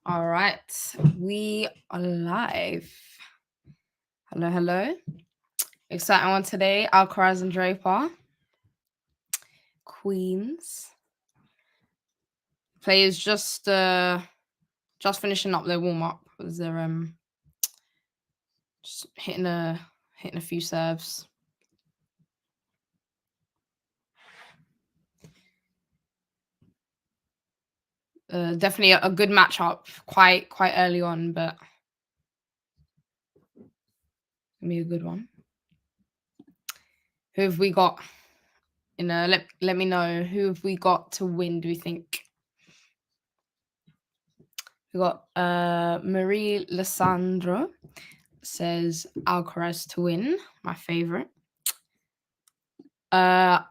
All right, we are live. Hello, hello. Exciting one today. Alcaraz and Draper. Queens. Players just finishing up their warm up as they're just hitting a few serves. Definitely a good matchup quite early on, but gonna be a good one. Who have we got? Let me know, who have we got to win, do we think? We got Marie Lissandro says Alcaraz to win, my favorite. I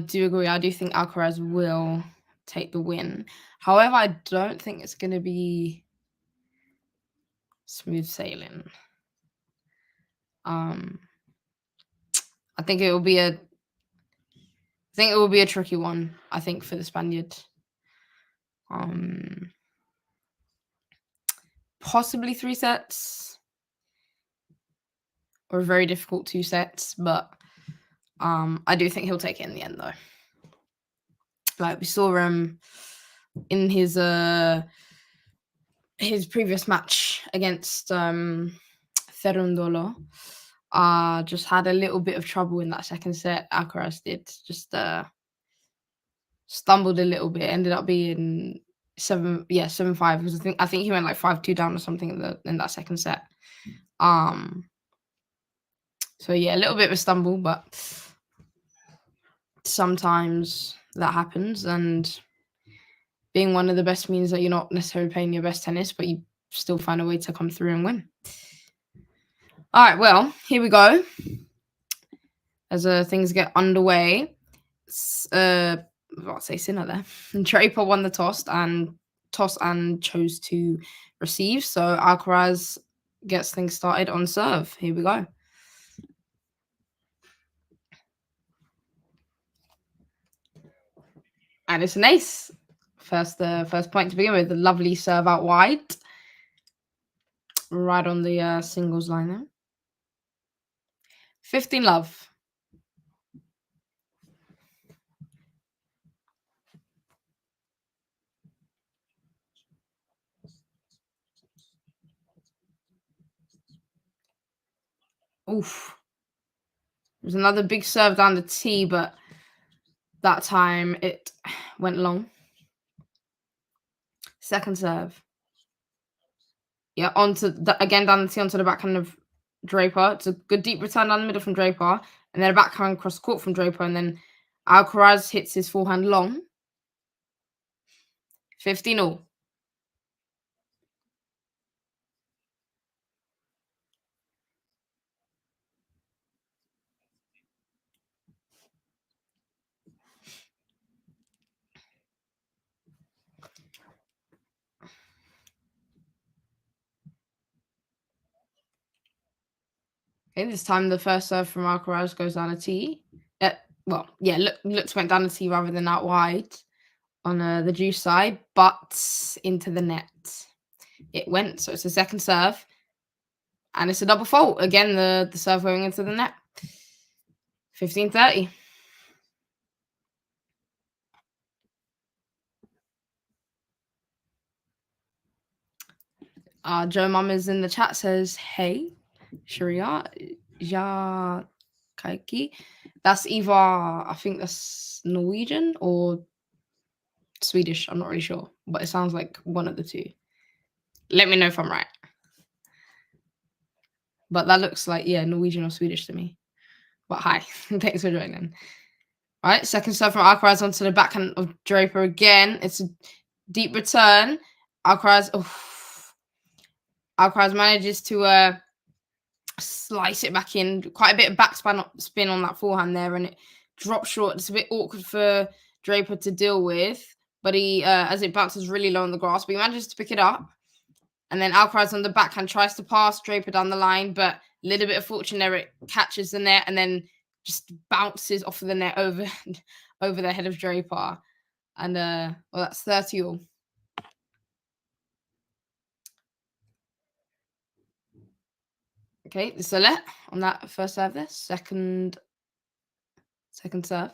do agree. I do think Alcaraz will take the win. However, I don't think it's going to be smooth sailing. I think it will be a tricky one, I think, for the Spaniard. Possibly 3 sets or a very difficult 2 sets, but I do think he'll take it in the end, though. Like we saw in his previous match against Cerundolo, just had a little bit of trouble in that second set. Alcaraz did just stumbled a little bit. Ended up being 7-5 because I think he went like 5-2 down or something in that second set. So yeah, a little bit of a stumble, but sometimes that happens, and being one of the best means that you're not necessarily playing your best tennis, but you still find a way to come through and win. All right, well, here we go. As things get underway, I'll say Sinner there. Draper won the toss and chose to receive. So Alcaraz gets things started on serve. Here we go. And it's an ace. First point to begin with. The lovely serve out wide. Right on the singles line there. 15 love. Oof. There's another big serve down the tee, but that time it went long. Second serve. Yeah, again down the tee onto the backhand of Draper. It's a good deep return down the middle from Draper, and then a backhand cross court from Draper, and then Alcaraz hits his forehand long. 15-all. Okay, this time the first serve from Alcaraz goes down a tee. Looks went down the tee rather than out wide on the juice side, but into the net. It went, so it's a second serve, and it's a double fault. Again, the serve going into the net. 15-30. Joe Mamas in the chat says, "Hey, Sharia, ja, Kaiki." That's either, I think that's Norwegian or Swedish. I'm not really sure, but it sounds like one of the two. Let me know if I'm right. But that looks like, Norwegian or Swedish to me. But hi, thanks for joining. All right, second serve from Alcaraz onto the backhand of Draper again. It's a deep return. Alcaraz manages to slice it back in. Quite a bit of spin on that forehand there, and it drops short. It's a bit awkward for Draper to deal with, but he, as it bounces really low on the grass, but he manages to pick it up. And then Alcaraz on the backhand tries to pass Draper down the line, but a little bit of fortune there, it catches the net and then just bounces off of the net over the head of Draper. And that's 30-all. Okay, the Solet on that first serve there. Second serve.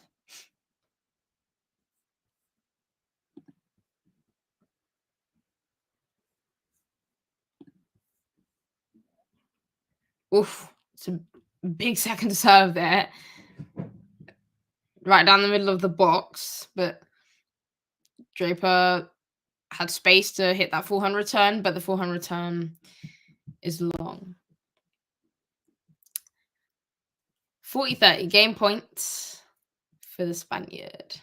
Oof, it's a big second serve there. Right down the middle of the box, but Draper had space to hit that forehand return, but the forehand return is long. 40-30, game points for the Spaniard.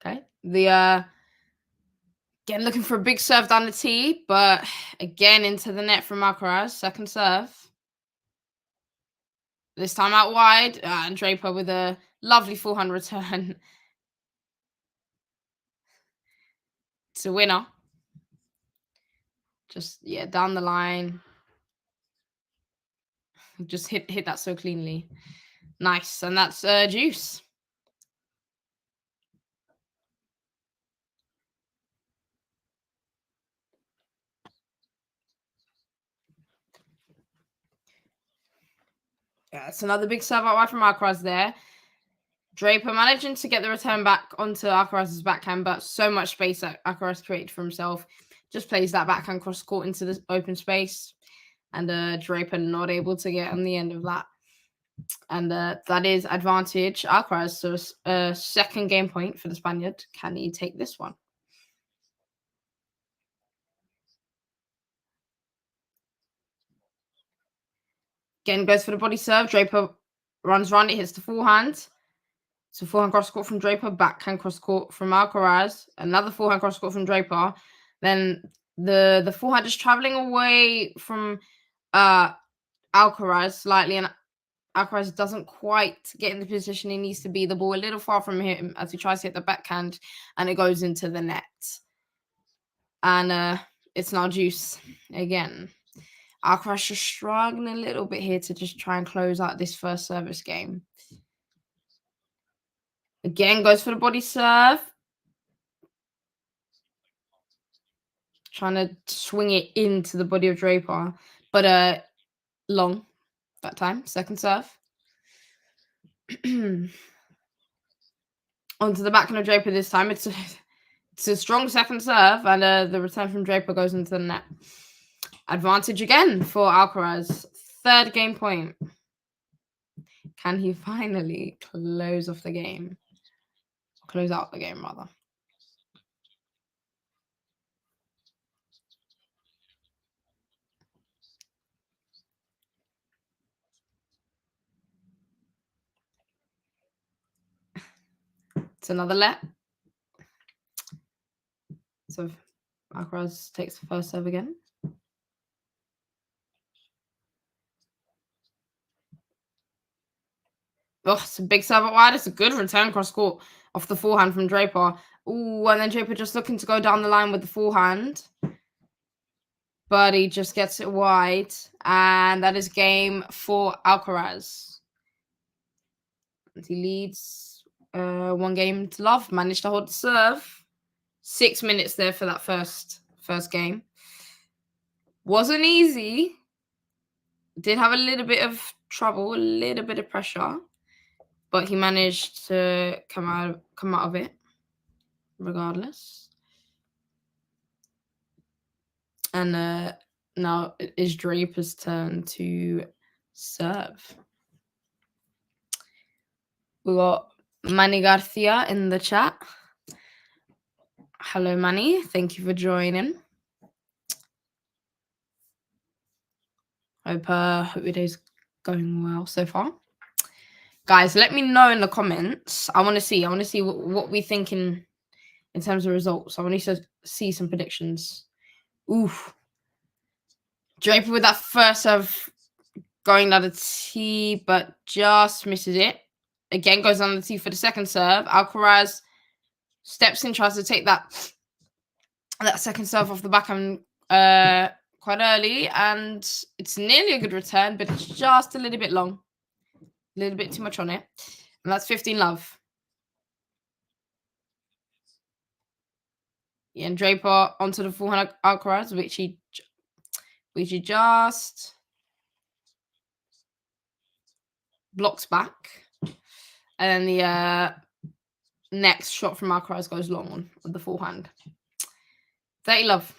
Okay, again looking for a big serve down the tee, but again into the net from Alcaraz. Second serve. This time out wide, and Draper with a lovely forehand return. It's a winner. Just, down the line. Just hit that so cleanly. Nice. And that's juice. Yeah, it's another big serve out wide from Alcaraz there. Draper managing to get the return back onto Alcaraz's backhand, but so much space that Alcaraz created for himself. Just plays that backhand cross court into the open space. And Draper not able to get on the end of that. And that is advantage Alcaraz. So second game point for the Spaniard. Can he take this one? Again, goes for the body serve. Draper runs round it, hits the forehand. So forehand cross court from Draper, backhand cross court from Alcaraz, another forehand cross court from Draper. Then the forehand is traveling away from Alcaraz slightly, and Alcaraz doesn't quite get in the position he needs to be. The ball a little far from him as he tries to hit the backhand, and it goes into the net. And it's now juice again. Alcaraz just struggling a little bit here to just try and close out this first service game. Again, goes for the body serve. Trying to swing it into the body of Draper. But long that time. Second serve. onto the backhand of Draper this time. It's a strong second serve, and the return from Draper goes into the net. Advantage again for Alcaraz. Third game point. Can he finally close off the game? Close out the game, rather. It's another let. So Alcaraz takes the first serve again. Oh, it's a big serve out wide. It's a good return cross court off the forehand from Draper. Ooh, and then Draper just looking to go down the line with the forehand. But he just gets it wide. And that is game for Alcaraz. And he leads 1 game to love. Managed to hold the serve. 6 minutes there for that first game. Wasn't easy. Did have a little bit of trouble, a little bit of pressure. But he managed to come out of it regardless. And now it is Draper's turn to serve. We got Manny Garcia in the chat. Hello, Manny. Thank you for joining. Hope your day's going well so far. Guys, let me know in the comments. I want to see what we think in terms of results. I want to see some predictions. Oof. Draper with that first serve going down the tee, but just misses it. Again, goes on the tee for the second serve. Alcaraz steps in, tries to take that second serve off the backhand quite early, and it's nearly a good return, but it's just a little bit long. A little bit too much on it. And that's 15 love. Yeah, and Draper onto the forehand Alcaraz, which he just blocks back. And then the next shot from Alcaraz goes long on the forehand. 30 love.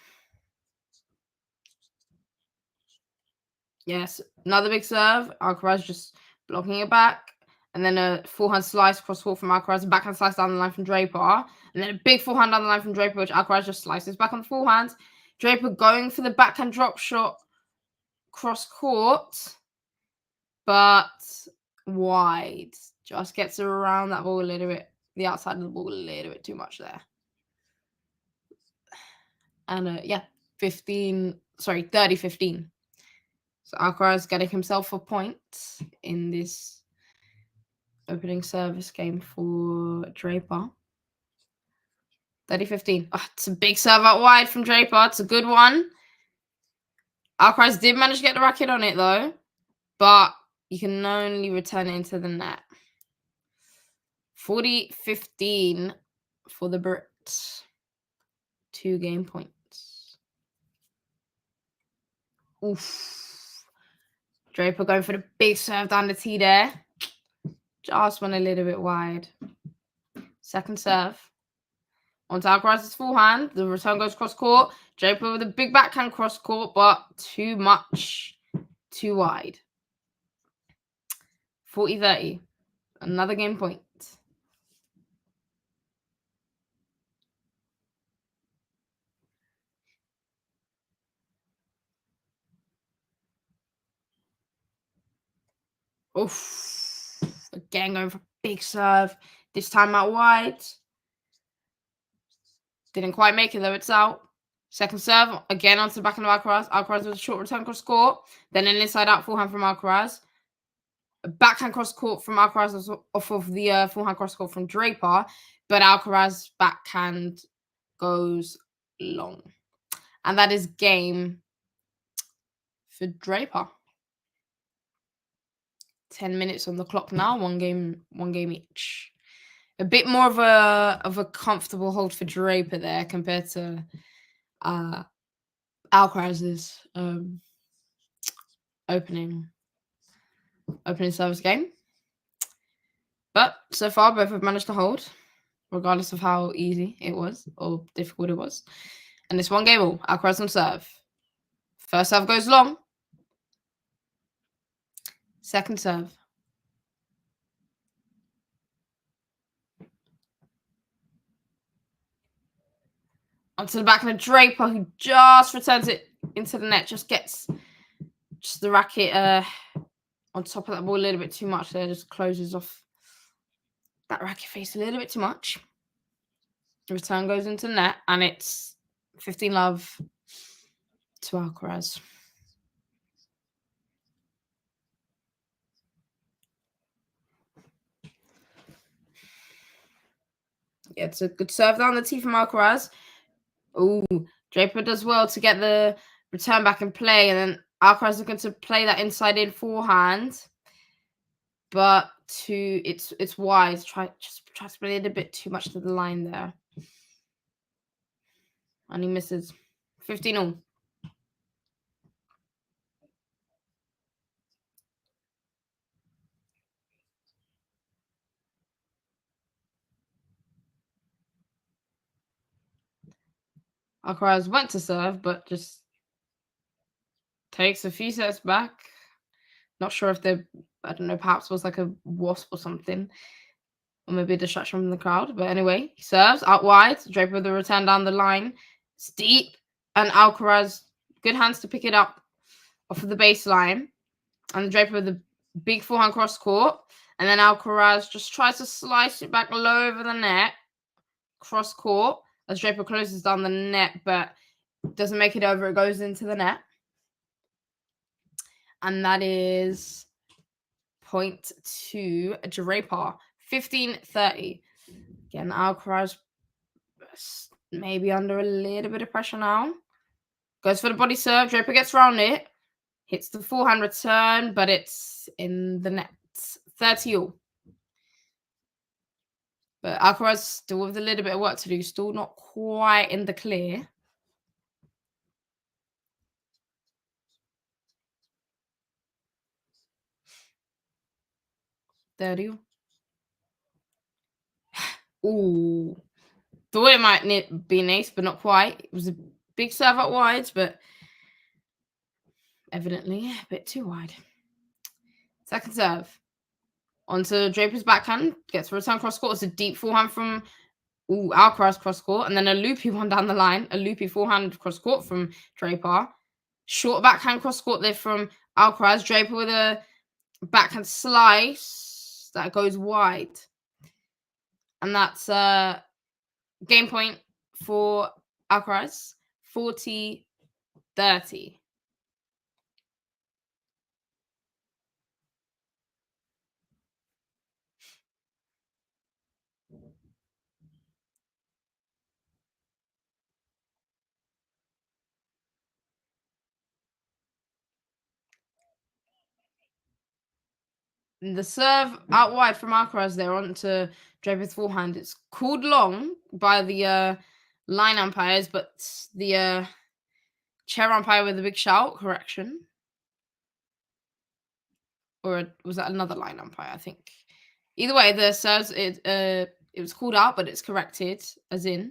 Yes, another big serve. Alcaraz just blocking it back. And then a forehand slice cross court from Alcaraz. A backhand slice down the line from Draper. And then a big forehand down the line from Draper, which Alcaraz just slices back on the forehand. Draper going for the backhand drop shot cross court. But wide. Just gets around that ball a little bit. The outside of the ball a little bit too much there. And yeah, 30-15. So Alcaraz getting himself a point in this opening service game for Draper. 30-15. Oh, it's a big serve out wide from Draper. It's a good one. Alcaraz did manage to get the racket on it though, but you can only return it into the net. 40-15 for the Brits. 2 game points. Oof. Draper going for the big serve down the tee there. Just went a little bit wide. Second serve. Onto Alcaraz's forehand. The return goes cross court. Draper with a big backhand cross court, but too much. Too wide. 40-30. Another game point. Oof. Again going for a big serve. This time out wide. Didn't quite make it though. It's out. Second serve. Again onto the backhand of Alcaraz. Alcaraz with a short return cross court. Then an inside out forehand from Alcaraz. A backhand cross court from Alcaraz off of the forehand cross court from Draper. But Alcaraz backhand goes long. And that is game for Draper. 10 minutes on the clock now. One game each. A bit more of a comfortable hold for Draper there compared to Alcaraz's opening service game. But so far, both have managed to hold. regardless of how easy it was or difficult it was. And it's 1 game all. Alcaraz on serve. First serve goes long. Second serve. Onto the back of Draper, who just returns it into the net. Just gets the racket on top of that ball a little bit too much there. Just closes off that racket face a little bit too much. The return goes into the net, and it's 15-love to Alcaraz. Yeah, it's a good serve down the tee from Alcaraz. Ooh, Draper does well to get the return back in play, and then Alcaraz looking to play that inside in forehand, but it's wide. Try to play it a bit too much to the line there, and he misses. 15-all. Alcaraz went to serve, but just takes a few steps back. Not sure if they're, I don't know, perhaps was like a wasp or something. Or maybe a distraction from the crowd. But anyway, he serves out wide. Draper with the return down the line. It's deep. And Alcaraz, good hands to pick it up off of the baseline. And Draper with the big forehand cross court. And then Alcaraz just tries to slice it back low over the net. Cross court. As Draper closes down the net, but doesn't make it over. It goes into the net. And that is point to Draper. 15-30. Again, Alcaraz maybe under a little bit of pressure now. Goes for the body serve. Draper gets around it. Hits the forehand return, but it's in the net. 30-all. But Alcaraz still with a little bit of work to do. Still not quite in the clear. Ooh. Thought it might be an ace, but not quite. It was a big serve out wide, but evidently a bit too wide. Second serve. Onto Draper's backhand. Gets a return cross court. It's a deep forehand from Alcaraz cross court. And then a loopy one down the line. A loopy forehand cross court from Draper. Short backhand cross court there from Alcaraz. Draper with a backhand slice that goes wide. And that's game point for Alcaraz. 40-30. The serve out wide from Alcaraz there onto Draper's forehand. It's called long by the line umpires, but the chair umpire with a big shout. Correction. Or was that another line umpire? I think. Either way, the serves, it was called out, but it's corrected, as in.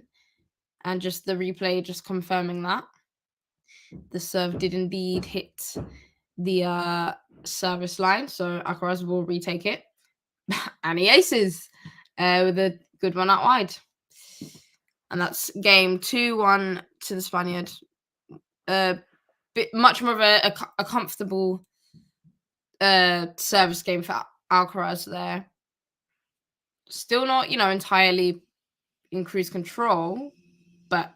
And just the replay just confirming that. The serve did indeed hit the service line, so Alcaraz will retake it. And he aces with a good one out wide. And that's game 2-1 to the Spaniard. Much more of a comfortable service game for Alcaraz there. Still not, entirely in cruise control, but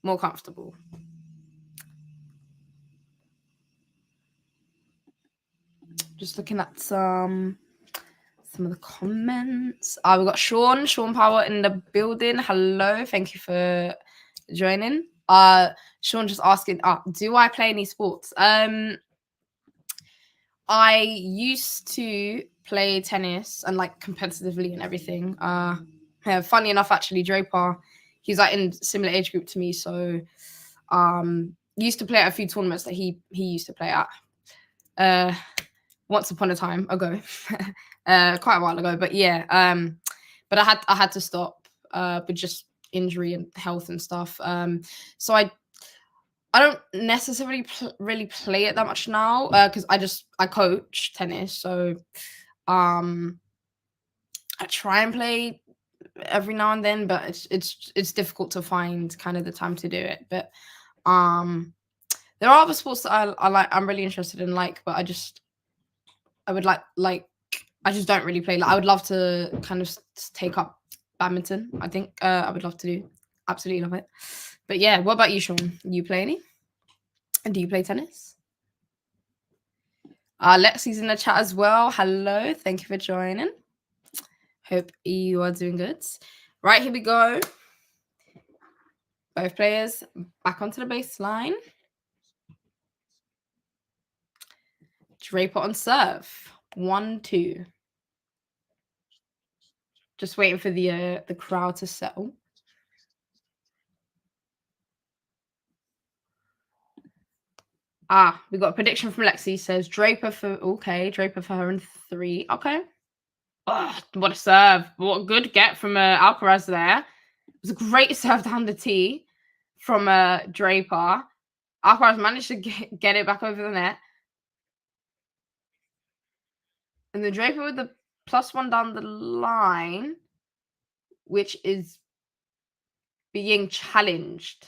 more comfortable. Just looking at some of the comments. We got Sean Power in the building. Hello, thank you for joining. Sean just asking, do I play any sports? I used to play tennis and competitively and everything. Funny enough, actually, Draper, he's in similar age group to me, so used to play at a few tournaments that he used to play at. Once upon a time ago, quite a while ago, but yeah. But I had to stop with just injury and health and stuff. So I don't necessarily really play it that much now because I coach tennis, so I try and play every now and then, but it's difficult to find kind of the time to do it. But there are other sports that I like. I'm really interested in, but I would like I just don't really play. I would love to kind of take up badminton. I think I would love to do. Absolutely love it. But yeah, what about you, Sean? You play any? And do you play tennis? Lexi's in the chat as well. Hello, thank you for joining. Hope you are doing good. Right, here we go. Both players back onto the baseline. Draper on serve. 1-2. Just waiting for the crowd to settle. We got a prediction from Lexi. Says Draper for her in 3. Okay. Oh, what a serve! What a good get from Alcaraz there. It was a great serve down the tee from Draper. Alcaraz managed to get it back over the net. And the Draper with the +1 down the line, which is being challenged.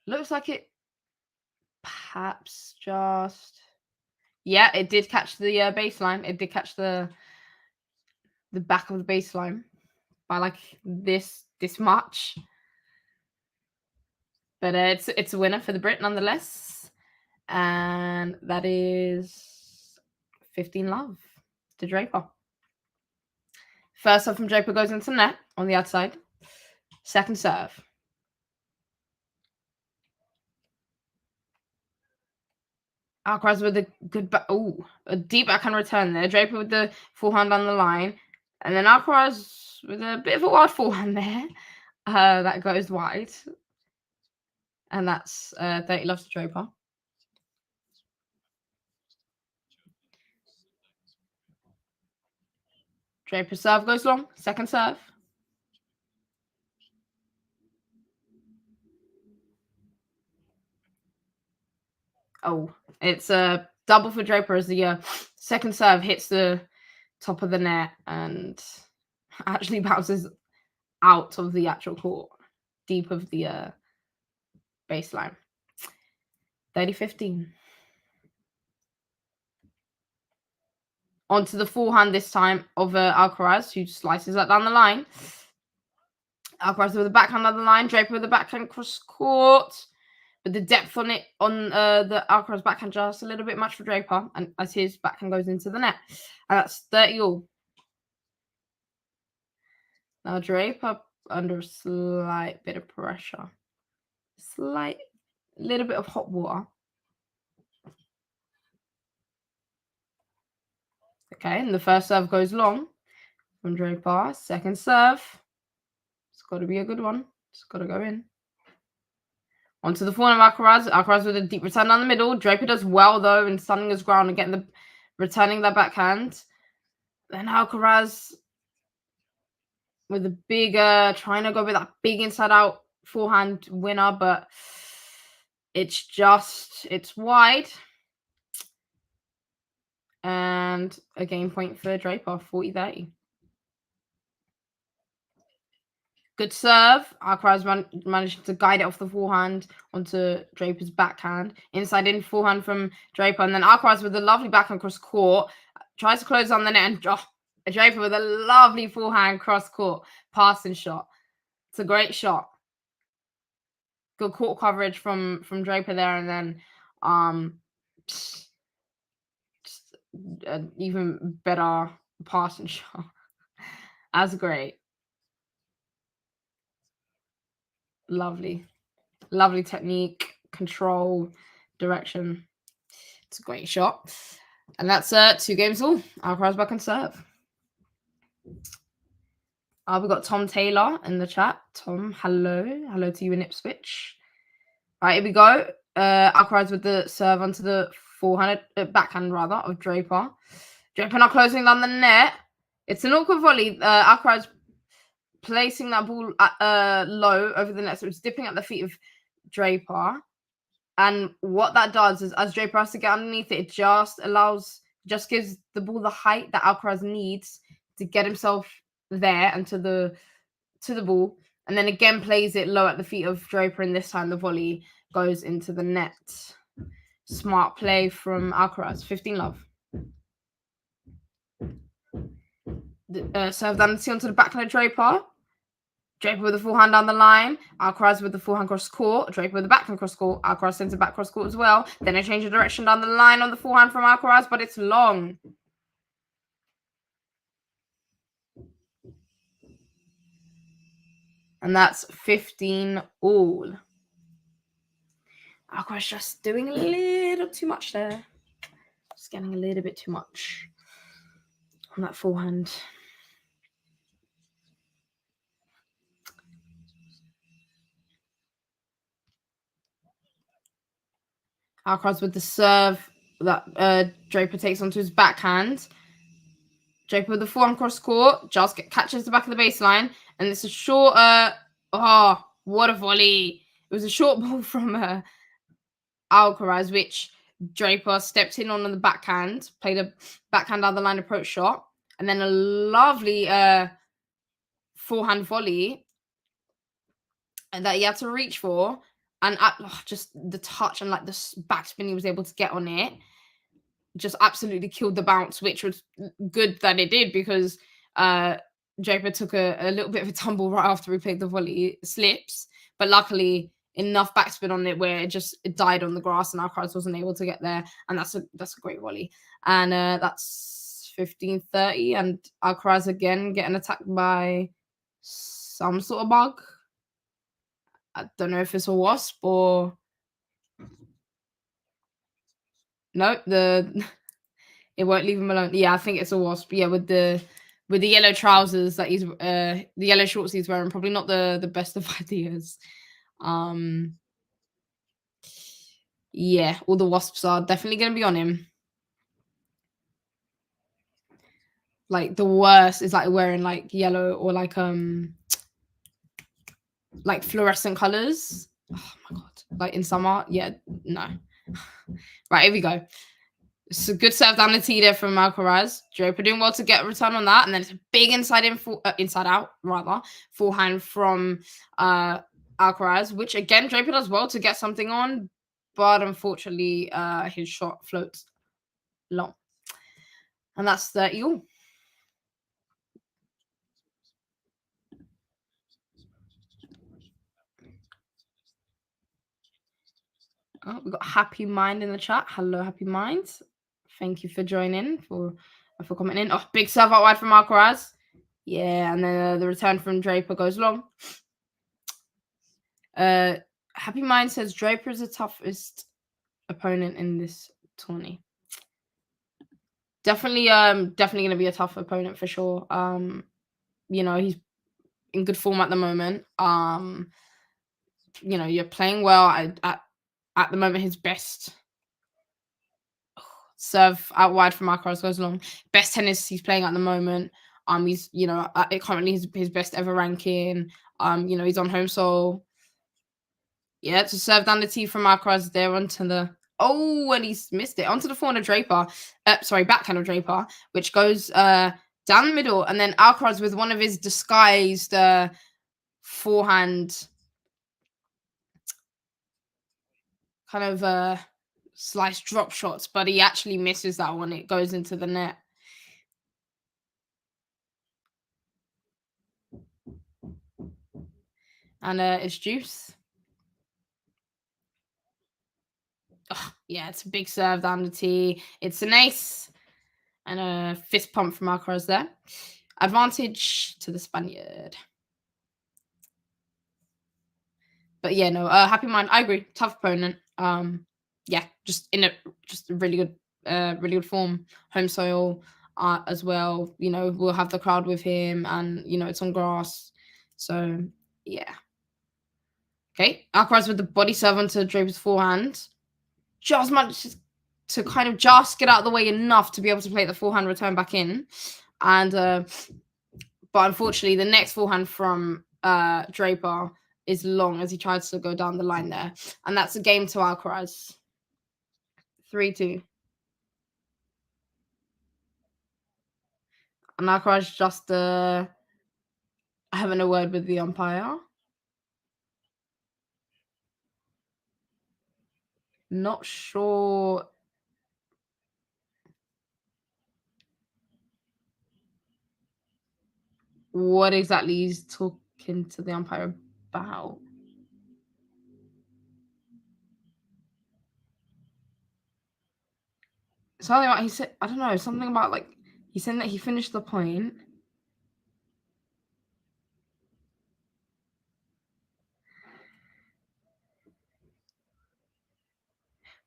Looks like it perhaps just... Yeah, it did catch the baseline. It did catch the back of the baseline by this much. But it's a winner for the Brit nonetheless. And that is 15-love to Draper. First serve from Draper goes into net on the outside. Second serve. Alcaraz with a good a deep backhand return there. Draper with the forehand on the line. And then Alcaraz with a bit of a wild forehand there. That goes wide. And that's 30-love to Draper. Draper serve goes long. Second serve. Oh, it's a double for Draper as the second serve hits the top of the net and actually bounces out of the actual court, deep of the baseline. 30-15. Onto the forehand this time of Alcaraz, who slices that down the line. Alcaraz with the backhand on the line. Draper with the backhand cross court. But the depth on it, on the Alcaraz backhand, just a little bit much for Draper. And as his backhand goes into the net. And that's 30-all. Now Draper under a slight bit of pressure. Little bit of hot water. Okay, and the first serve goes long from Draper. Second serve. It's got to be a good one. It's got to go in. Onto the forehand of Alcaraz. Alcaraz with a deep return down the middle. Draper does well, though, in standing his ground and returning that backhand. Then Alcaraz with a bigger, trying to go with that big inside-out forehand winner, but it's wide. And a game point for Draper, 40-30. Good serve. Alcaraz managed to guide it off the forehand onto Draper's backhand. Inside in forehand from Draper. And then Alcaraz with a lovely backhand cross court. Tries to close on the net. And Draper with a lovely forehand cross court passing shot. It's a great shot. Good court coverage from Draper there. And then just an even better passing shot. That's great. Lovely technique, control, direction. It's a great shot. And that's 2 games all. Alcaraz back on serve. We've got Tom Taylor in the chat. Tom, hello. Hello to you in Ipswich. All right, here we go. Alcaraz with the serve onto the backhand of Draper. Draper now closing down the net. It's an awkward volley. Alcaraz placing that ball at, low over the net. So it's dipping at the feet of Draper. And what that does is, as Draper has to get underneath it, it just gives the ball the height that Alcaraz needs to get himself there and to the ball. And then again plays it low at the feet of Draper, and this time the volley goes into the net. Smart play from Alcaraz. 15 love. Serve down the tee onto the backhand of Draper. Draper with the forehand down the line. Alcaraz with the forehand cross court. Draper with the backhand cross court. Alcaraz sends it back cross court as well. Then a change of direction down the line on the forehand from Alcaraz, but it's long. And that's 15 all. Alcaraz just doing a little too much there. Just getting a little bit too much on that forehand. Alcaraz with the serve that Draper takes onto his backhand. Draper with the forehand cross court. Just catches the back of the baseline. And it's a short... oh, what a volley. It was a short ball from Alcaraz, which Draper stepped in on the backhand. Played a backhand down the line approach shot. And then a lovely forehand volley that he had to reach for. And just the touch and like the backspin he was able to get on it just absolutely killed the bounce, which was good that it did, because Draper took a little bit of a tumble right after he played the volley slips. But luckily, enough backspin on it where it died on the grass and Alcaraz wasn't able to get there. And that's a great volley. And that's 15-30. And Alcaraz again getting attacked by some sort of bug. I don't know if it's a wasp or... No, it won't leave him alone. Yeah, I think it's a wasp. Yeah, with the yellow trousers that he's the yellow shorts he's wearing, probably not the best of ideas. Yeah, all the wasps are definitely going to be on him. Like the worst is like wearing like yellow or like fluorescent colors. Oh my god! Like in summer, yeah, no. Right, here we go. It's a good serve down the tee there from Alcaraz. Draper doing well to get a return on that, and then it's a big inside out forehand from Alcaraz, which again Draper does well to get something on, but unfortunately his shot floats long, and that's 30 all. Oh, we've got Happy Mind in the chat. Hello, Happy Mind. Thank you for joining, for commenting. Oh, big serve out wide from Alcaraz. Yeah, and then the return from Draper goes long. Happy Mind says Draper is the toughest opponent in this tourney. Definitely going to be a tough opponent for sure. You know, he's in good form at the moment. You know, you're playing well at the moment. His best serve out wide from Alcaraz goes long. Best tennis he's playing at the moment. He's, you know, currently his best ever ranking. You know, he's on home soil. Yeah, to serve down the tee from Alcaraz there onto the... Oh, and he's missed it. Onto the forehand of Draper. Backhand of Draper, which goes down the middle. And then Alcaraz with one of his disguised forehand kind of slice drop shots, but he actually misses that one. It goes into the net. And it's juice. Oh, yeah, it's a big serve down the tee. It's an ace. And a fist pump from Alcaraz there. Advantage to the Spaniard. But yeah, no, Happy Mind. I agree. Tough opponent. Yeah, just a really good form. Home soil as well. You know, we'll have the crowd with him, and you know it's on grass. So yeah. Okay, Alcaraz with the body serve onto Draper's forehand. Just managed to kind of just get out of the way enough to be able to play the forehand return back in, and But unfortunately, the next forehand from Draper is long as he tries to go down the line there. And that's a game to Alcaraz. 3-2. And Alcaraz just having a word with the umpire. Not sure. What exactly he's talking to the umpire about. Something about, he said, I don't know, something about like, he said that he finished the point.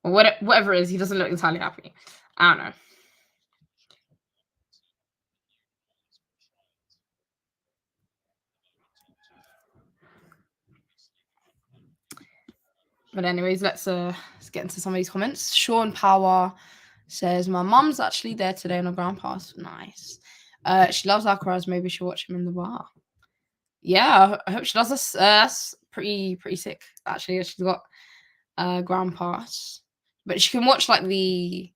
Or whatever it is, he doesn't look entirely happy. I don't know. But anyways, let's get into some of these comments. Sean Power says, my mum's actually there today on a ground pass. Nice. She loves Alcaraz. Maybe she'll watch him in the bar. Yeah, I hope she does this. That's pretty sick, actually. She's got ground pass. But she can watch like if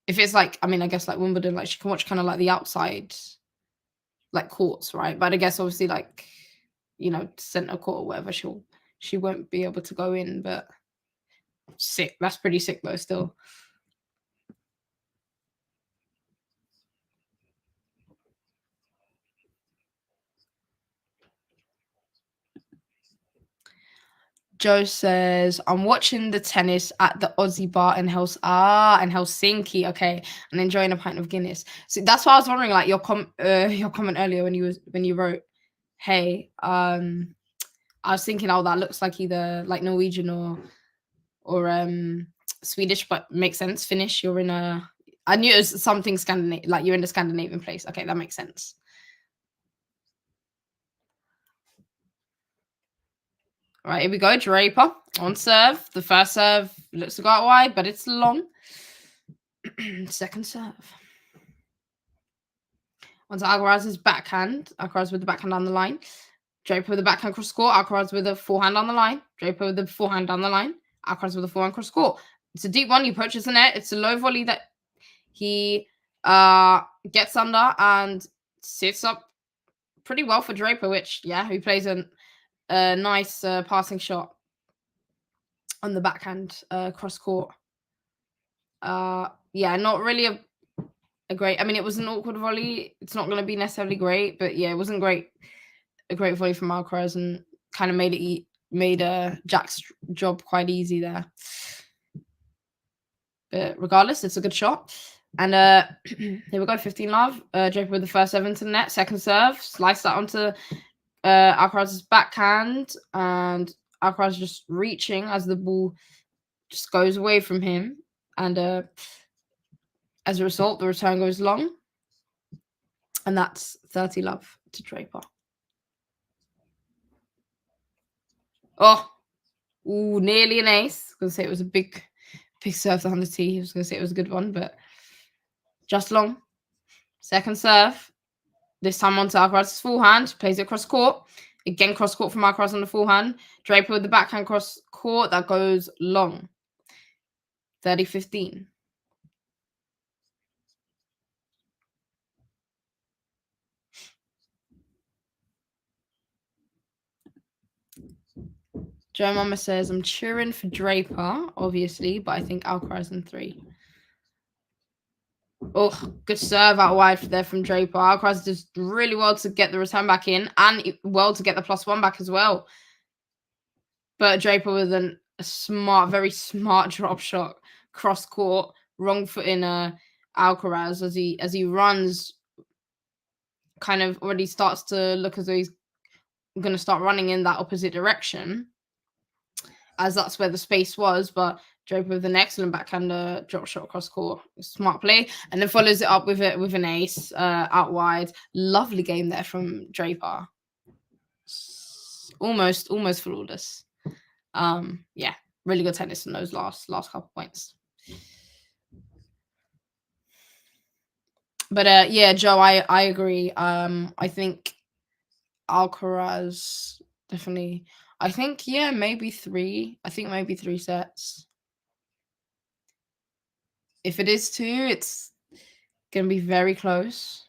it's like, I mean, I guess like Wimbledon, like she can watch kind of like the outside like courts, right? But I guess obviously like, you know, center court or whatever, she won't be able to go in, but sick. That's pretty sick though still. Joe says, I'm watching the tennis at the Aussie bar in Helsinki, okay, and enjoying a pint of Guinness. So that's why I was wondering, like your comment earlier when you wrote, hey, I was thinking, oh, that looks like either like Norwegian or Swedish, but makes sense. Finnish, you're in I knew it was something Scandinavian, like you're in a Scandinavian place. Okay, that makes sense. All right, here we go. Draper on serve. The first serve looks to go out wide, but it's long. Second serve. Onto Alcaraz's backhand. Alcaraz with the backhand on the line. Draper with the backhand cross court. Alcaraz with a forehand on the line. Draper with the forehand on the line. Alcaraz with a forehand cross court. It's a deep one. He approaches the net. It's a low volley that he gets under and sits up pretty well for Draper, which, yeah, he plays a nice passing shot on the backhand cross court. Yeah, not really a great. I mean, it was an awkward volley. It's not going to be necessarily great, but yeah, it wasn't great. A great volley from Alcaraz and kind of made Jack's job quite easy there. But regardless, it's a good shot. And here we go, 15 love. Draper with the first serve into the net. Second serve, slice that onto Alcaraz's backhand, and Alcaraz just reaching as the ball just goes away from him. And as a result, the return goes long. And that's 30 love to Draper. Oh, ooh, nearly an ace. I was going to say it was a big serve to 100 T. I was going to say it was a good one, but just long. Second serve. This time onto Alcaraz's forehand. Plays it across court. Again, cross court from Alcaraz on the forehand. Draper with the backhand cross court. That goes long. 30-15. Joe Mama says, I'm cheering for Draper, obviously, but I think Alcaraz in 3. Oh, good serve out wide there from Draper. Alcaraz does really well to get the return back in and well to get the +1 back as well. But Draper with a very smart drop shot, cross court, wrong foot in Alcaraz as he runs, kind of already starts to look as though he's going to start running in that opposite direction, as that's where the space was. But Draper with an excellent backhander drop shot across court, smart play, and then follows it up with an ace out wide. Lovely game there from Draper. Almost flawless. Yeah, really good tennis in those last couple points. But yeah, Joe, I agree. I think Alcaraz definitely. I think maybe 3. I think maybe 3 sets. If it is 2, it's gonna be very close.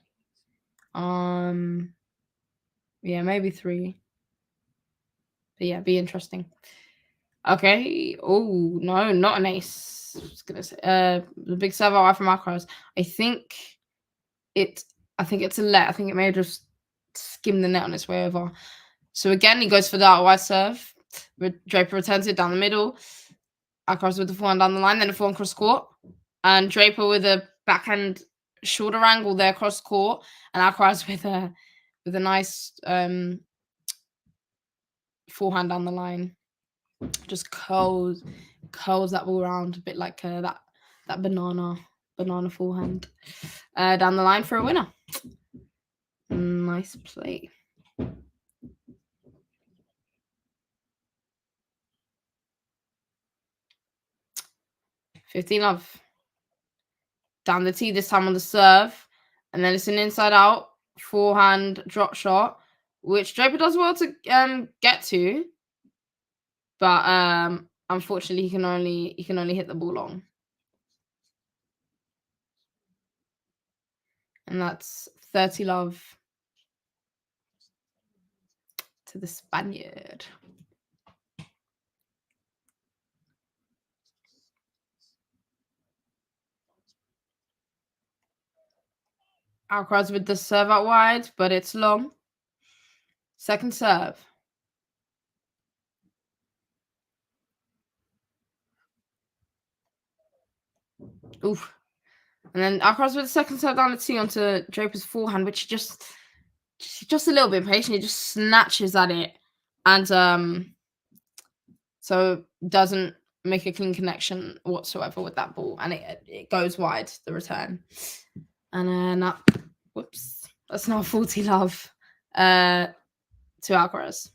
Yeah, maybe 3. But yeah, be interesting. Okay. Oh no, not an ace. I was gonna say the big serve out from Alcaraz. I think it's a let. I think it may have just skimmed the net on its way over. So again, he goes for that wide serve. Draper returns it down the middle. Alcaraz with the forehand down the line, then a forehand cross court. And Draper with a backhand shorter angle there cross court. And Alcaraz with a nice forehand down the line. Just curls that ball around a bit like that banana forehand down the line for a winner. Nice play. 15 love. Down the tee this time on the serve. And then it's an inside out forehand drop shot, which Draper does well to get to. But unfortunately he can only hit the ball long. And that's 30 love to the Spaniard. Alcaraz with the serve out wide, but it's long. Second serve. Oof. And then Alcaraz with the second serve down the tee onto Draper's forehand, which just a little bit impatient. He just snatches at it. And so doesn't make a clean connection whatsoever with that ball. And it goes wide, the return. And then whoops. That's not 40 love to Alcaraz.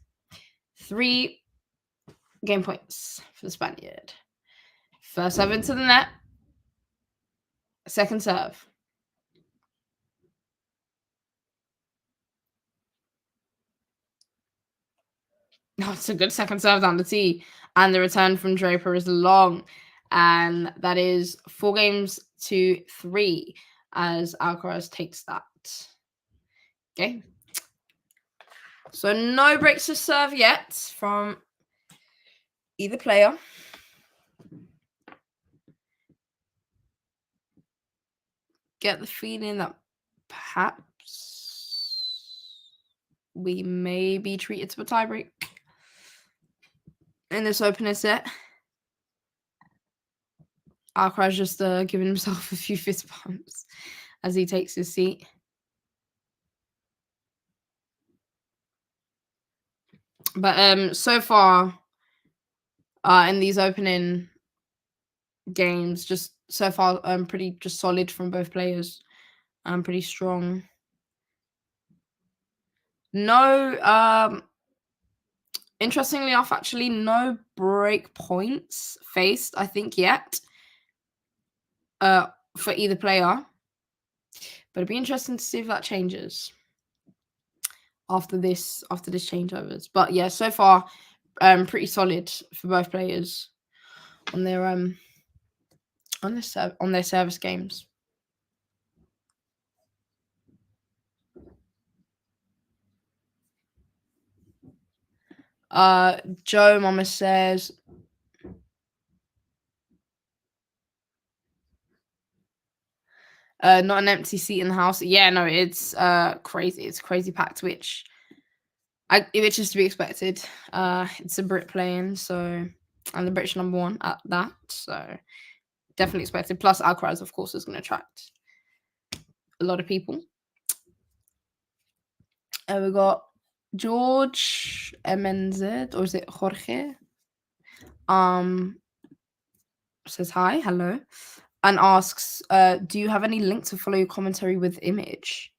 3 game points for the Spaniard. First serve into the net. Second serve. No, it's a good second serve down the tee. And the return from Draper is long. And that is 4 games to 3 as Alcaraz takes that. Okay. So no breaks to serve yet from either player. Get the feeling that perhaps we may be treated to a tiebreak in this opening set. Alcaraz just giving himself a few fist bumps as he takes his seat. But so far in these opening games, just so far pretty just solid from both players. Pretty strong. No interestingly enough, actually no break points faced, I think, yet. For either player. But it'd be interesting to see if that changes after this changeovers. But yeah, so far pretty solid for both players on their service games. Joe Mama says not an empty seat in the house. Yeah, no, it's crazy. It's crazy packed, which is to be expected. It's a Brit playing, so, and the British number 1 at that, so definitely expected. Plus Alcaraz, of course, is going to attract a lot of people. We got George MNZ, or is it Jorge? Says hi, hello, and asks, do you have any link to follow your commentary with image?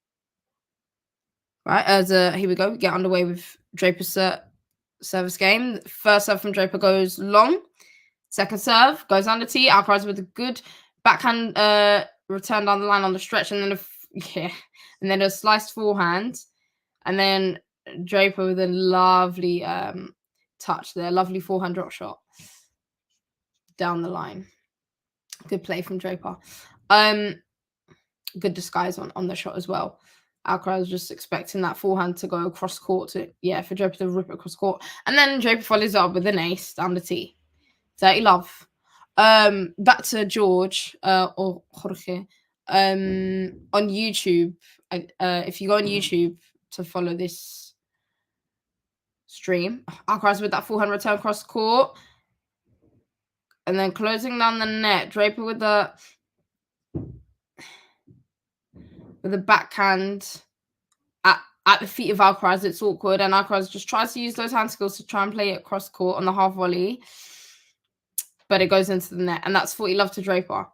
Right, here we go. We get underway with Draper's service game. First serve from Draper goes long. Second serve goes under tee. Alcaraz with a good backhand return down the line on the stretch, and then Yeah. And then a sliced forehand. And then Draper with a lovely touch there. Lovely forehand drop shot down the line. Good play from Draper. Good disguise on the shot as well. Alcaraz was just expecting that forehand to go across court for Draper to rip it across court. And then Draper follows up with an ace down the tee. 30 love. Back to George or Jorge. On YouTube, if you go on YouTube to follow this stream, Alcaraz with that forehand return across court. And then closing down the net. Draper with the backhand at the feet of Alcaraz. It's awkward, and Alcaraz just tries to use those hand skills to try and play it cross court on the half volley, but it goes into the net, and that's 40 love to Draper.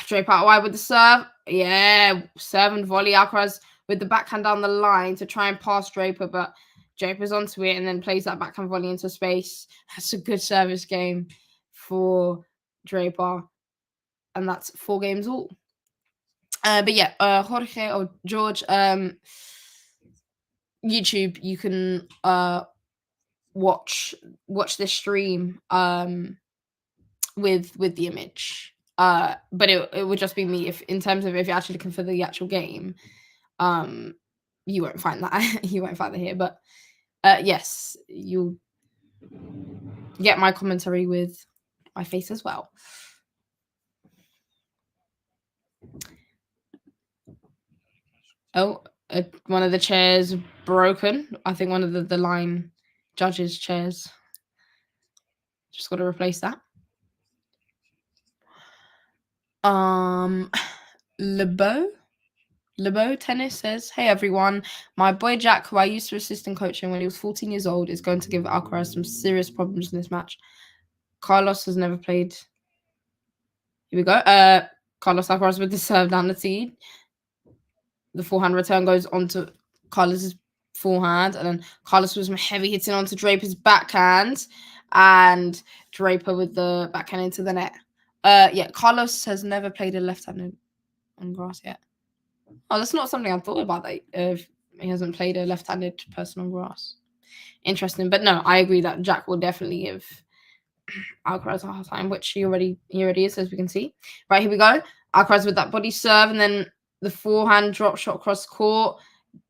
Draper out wide with the serve. Yeah, serve and volley. Alcaraz with the backhand down the line to try and pass Draper, but Draper's onto it and then plays that backhand volley into space. That's a good service game for Draper, and that's 4 games all. But yeah, Jorge or George, YouTube, you can watch this stream with the image. But it would just be me if you're actually looking for the actual game, you won't find that. You won't find it here. But yes, you'll get my commentary with my face as well. Oh, one of the chairs broken. I think one of the line judges' chairs. Just got to replace that. Lebeau Tennis says, "Hey everyone, my boy Jack, who I used to assist in coaching when he was 14 years old, is going to give Alcaraz some serious problems in this match. Carlos has never played." Here we go. Carlos Alcaraz with the serve down the tee. The forehand return goes onto Carlos's forehand, and then Carlos was heavy hitting onto Draper's backhand, and Draper with the backhand into the net. Yeah, Carlos has never played a left-handed on grass yet. Oh, that's not something I thought about. That he hasn't played a left-handed person on grass. Interesting, but no, I agree that Jack will definitely give Alcaraz a hard time, which he already is, as we can see. Right, here we go. Alcaraz with that body serve, and then the forehand drop shot across court.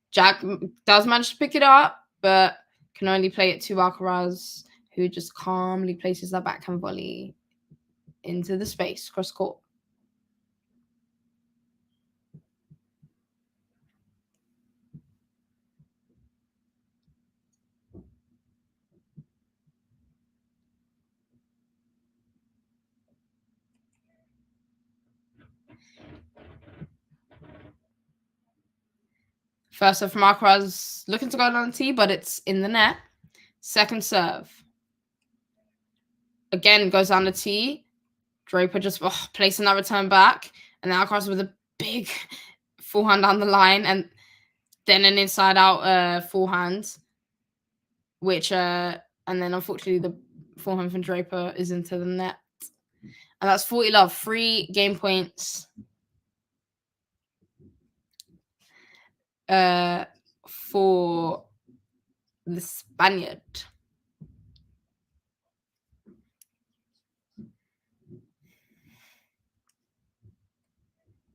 Jack does manage to pick it up, but can only play it to Alcaraz, who just calmly places that backhand volley into the space cross court. First serve from Alcaraz, looking to go down the tee, but it's in the net. Second serve. Again, goes down the tee. Draper just placing that return back. And then Alcaraz with a big forehand down the line. And then an inside-out forehand. Which, and then unfortunately the forehand from Draper is into the net. And that's 40 love. 3 game points. For the Spaniard.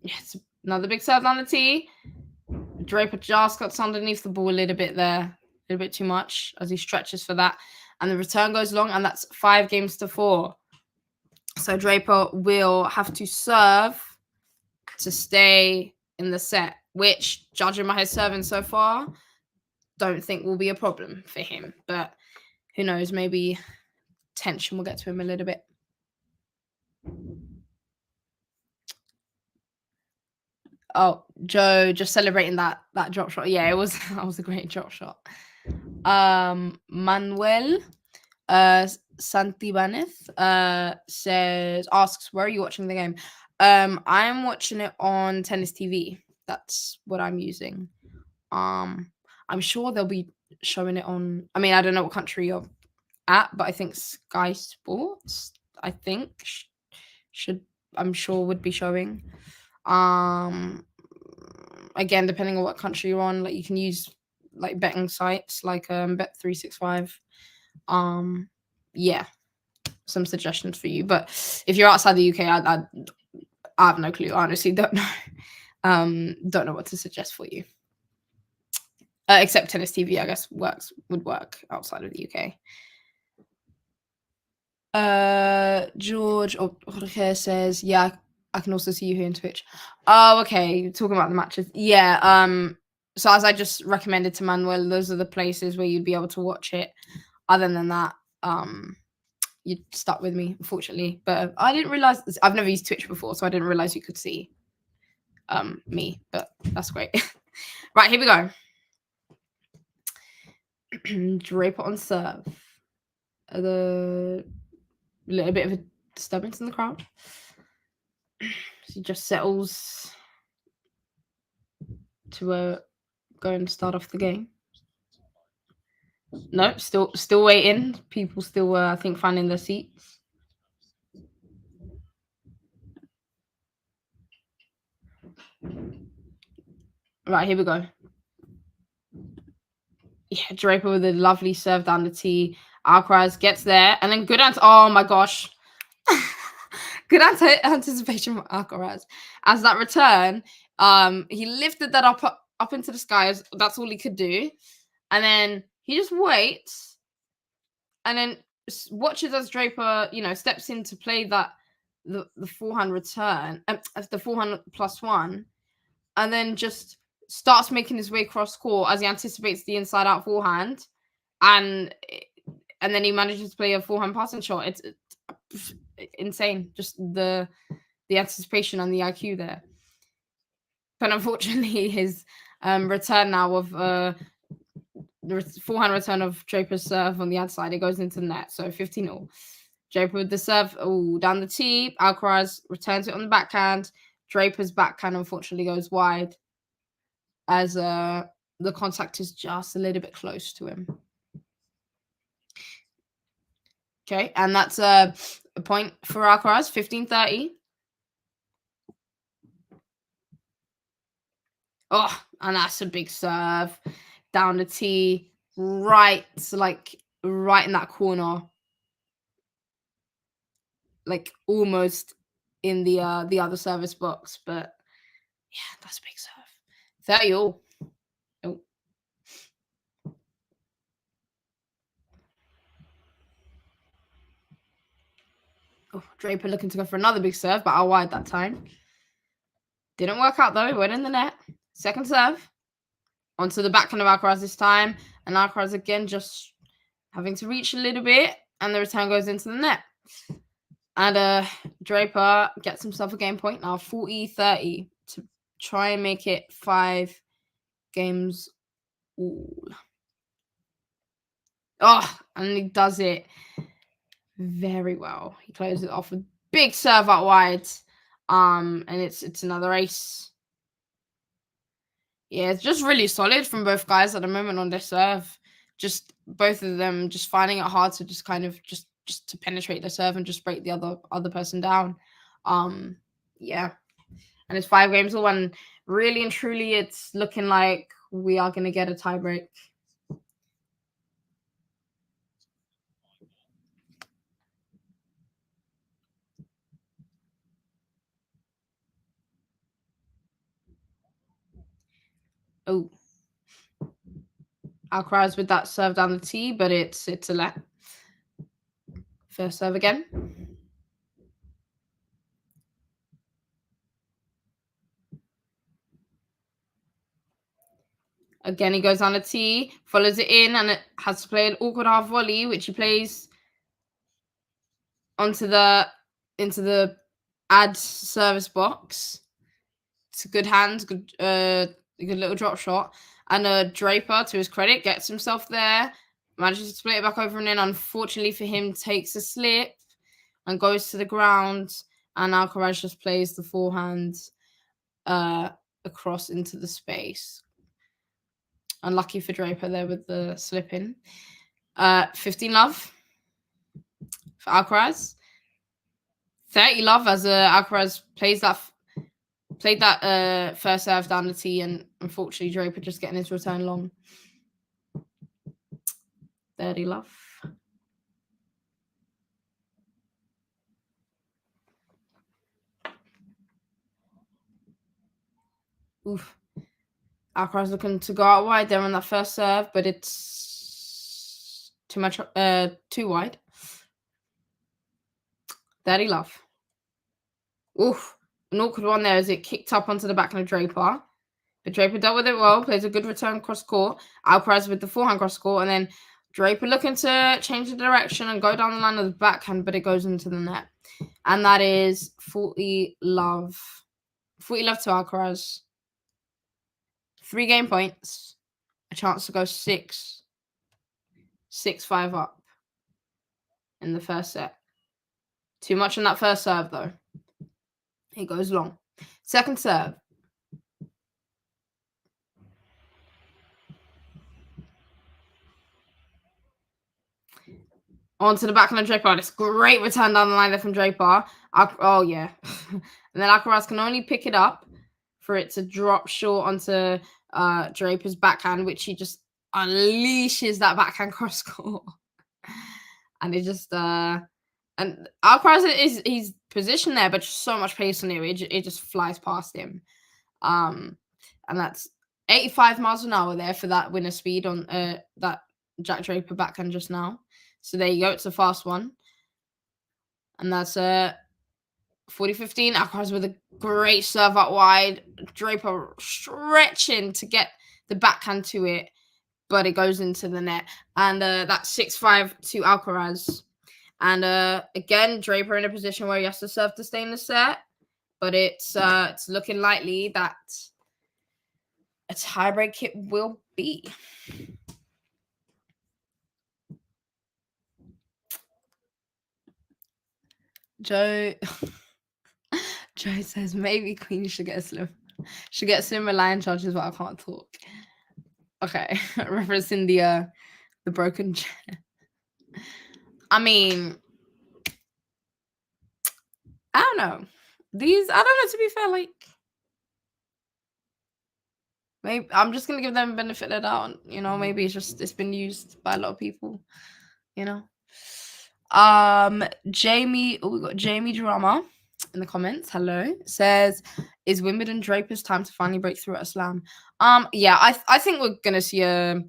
Yes, another big serve down the tee. Draper just got underneath the ball a little bit there. A little bit too much as he stretches for that. And the return goes long, and that's 5 games to 4. So Draper will have to serve to stay in the set, which, judging by his serving so far, don't think will be a problem for him. But who knows, maybe tension will get to him a little bit. Oh, Joe just celebrating that drop shot. Yeah, that was a great drop shot. Manuel Santibanez asks, where are you watching the game? I'm watching it on Tennis TV. That's what I'm using. I'm sure they'll be showing it on, I mean, I don't know what country you're at, but I think Sky Sports, I think, I'm sure would be showing. again, depending on what country you're on, like you can use like betting sites like Bet365. Yeah, some suggestions for you. But if you're outside the UK, I have no clue. I honestly don't know. Don't know what to suggest for you. Except Tennis TV, I guess would work outside of the UK. George or Jorge says, yeah, I can also see you here on Twitch. Oh, okay. Talking about the matches. Yeah. So as I just recommended to Manuel, those are the places where you'd be able to watch it. Other than that, you'd stuck with me, unfortunately. But I didn't realize I've never used Twitch before, so I didn't realize you could see me. But that's great. Right, here we go. Draper on serve. The little bit of a disturbance in the crowd. He just settles to go and start off the game. No, still waiting. People still, I think, finding their seats. Right, here we go. Yeah, Draper with a lovely serve down the tee. Alcaraz gets there, and then good answer. Oh my gosh. Good anticipation from Alcaraz. As that return, he lifted that up into the skies. That's all he could do. And then he just waits and then watches as Draper, steps in to play the forehand return, the forehand +1, and then just starts making his way cross court as he anticipates the inside out forehand, and then he manages to play a forehand passing shot. It's insane, just the anticipation and the IQ there. But unfortunately, his return now of the forehand return of Draper's serve on the outside, it goes into the net. So 15-0. Draper with the serve, down the tee. Alcaraz returns it on the backhand. Draper's backhand unfortunately goes wide as the contact is just a little bit close to him. Okay, and that's a point for Alcaraz, 15-30. Oh, and that's a big serve down the tee, right in that corner, like almost in the other service box. But yeah, that's a big serve. 30-all. Oh. Oh, Draper looking to go for another big serve, but out wide that time. Didn't work out though. It went in the net. Second serve. Onto the backhand of Alcaraz this time. And Alcaraz again just having to reach a little bit. And the return goes into the net. And Draper gets himself a game point now, 40-30, to try and make it 5 games all. Oh, and he does it very well. He closes it off with big serve out wide. And it's another ace. Yeah, it's just really solid from both guys at the moment on their serve. Just both of them just finding it hard to just kind of just to penetrate the serve and just break the other person down. Yeah. And it's 5 games all, and really and truly it's looking like we are gonna get a tiebreak. Oh, Alcaraz with that serve down the tee, but it's a let. First serve again. Again, he goes on a tee, follows it in, and it has to play an awkward half volley, which he plays into the ad service box. It's a good hand, good little drop shot. And Draper, to his credit, gets himself there, manages to split it back over and in. Unfortunately for him, takes a slip and goes to the ground. And Alcaraz just plays the forehand across into the space. Unlucky for Draper there with the slip in. 15 love for Alcaraz. 30 love as Alcaraz plays that Played that first serve down the tee, and unfortunately Draper just getting his return long. 30 love. Oof. Alcaraz looking to go out wide there on that first serve, but it's too wide. 30 love. Oof. An awkward one there as it kicked up onto the backhand of Draper. But Draper dealt with it well, plays a good return cross court. Alcaraz with the forehand cross court, and then Draper looking to change the direction and go down the line of the backhand, but it goes into the net. And that is 40 love. 40 love to Alcaraz. 3 game points. A chance to go 6-5 up in the first set. Too much on that first serve, though. It goes long. Second serve. Onto the backhand of Draper. This great return down the line there from Draper. Oh, yeah. And then Alcaraz can only pick it up for it to drop short onto Draper's backhand, which he just unleashes that backhand cross court. And it just... and Alcaraz he's positioned there, but just so much pace on it. It just flies past him. And that's 85 miles an hour there for that winner speed on that Jack Draper backhand just now. So there you go. It's a fast one. And that's 40-15. Alcaraz with a great serve out wide. Draper stretching to get the backhand to it, but it goes into the net. And that's 6-5 to Alcaraz. And again, Draper in a position where he has to serve to stay in the set. But it's looking likely that a tiebreak it will be. Joe says maybe Queen should get a slimmer line charges, but I can't talk. Okay, referencing the broken chair. I mean, I don't know. I don't know, to be fair, like, maybe I'm just gonna give them benefit of the doubt. You know, maybe it's been used by a lot of people. You know. Jamie, we got Jamie Drama in the comments. Hello, says, is Wimbledon Draper's time to finally break through at a slam? Yeah, I think we're gonna see I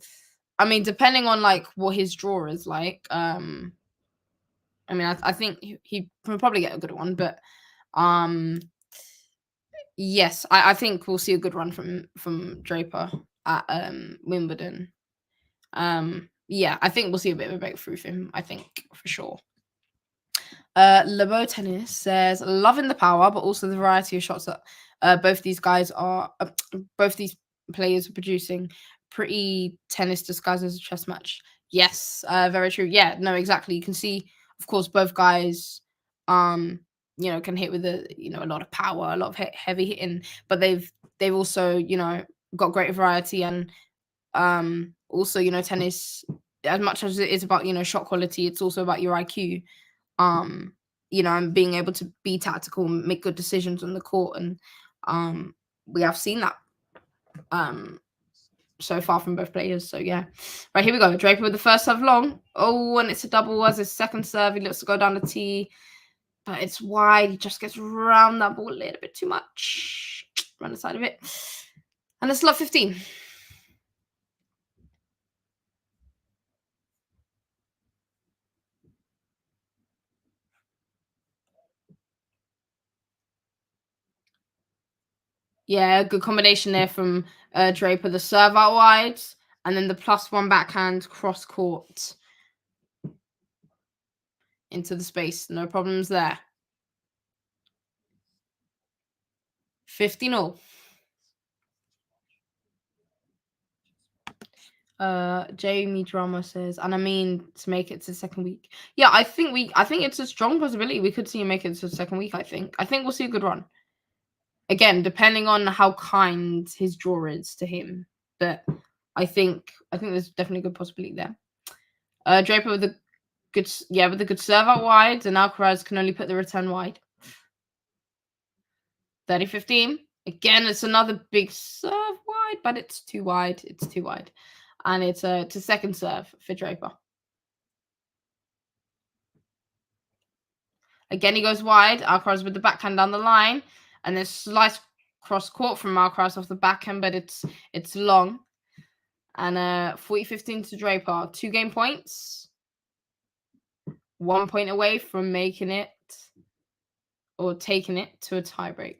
mean, depending on like what his draw is like. I mean, I think he will probably get a good one, but yes, I think we'll see a good run from Draper at Wimbledon. Yeah, I think we'll see a bit of a breakthrough for him, I think, for sure. Lebo Tennis says, loving the power, but also the variety of shots that both these players are producing. Pretty tennis disguised as a chess match. Yes, very true. Yeah, no, exactly. You can see, of course, both guys, can hit with a lot of power, a lot of heavy hitting, but they've also, got great variety and also, tennis, as much as it is about, shot quality, it's also about your IQ. And being able to be tactical and make good decisions on the court. And we have seen that so far from both players. So yeah. Right, here we go. Draper with the first serve long. Oh, and it's a double as his second serve. He looks to go down the tee, but it's wide. He just gets around that ball a little bit too much. Run the side of it. And it's love 15. Yeah, good combination there from Draper. The serve out wide, and then the +1 backhand cross court into the space. No problems there. 50-0. Jamie Drama says, and I mean to make it to the second week. Yeah, I think it's a strong possibility we could see him make it to the second week. I think we'll see a good run. Again, depending on how kind his draw is to him. But I think there's definitely a good possibility there. Draper with a good serve out wide, and Alcaraz can only put the return wide. 30-15. Again, it's another big serve wide, but it's too wide. It's too wide. And it's to second serve for Draper. Again, he goes wide. Alcaraz with the backhand down the line. And then slice cross court from Alcaraz off the backhand, but it's long. And 40-15 to Draper. 2 game points. 1 point away from making it or taking it to a tiebreak.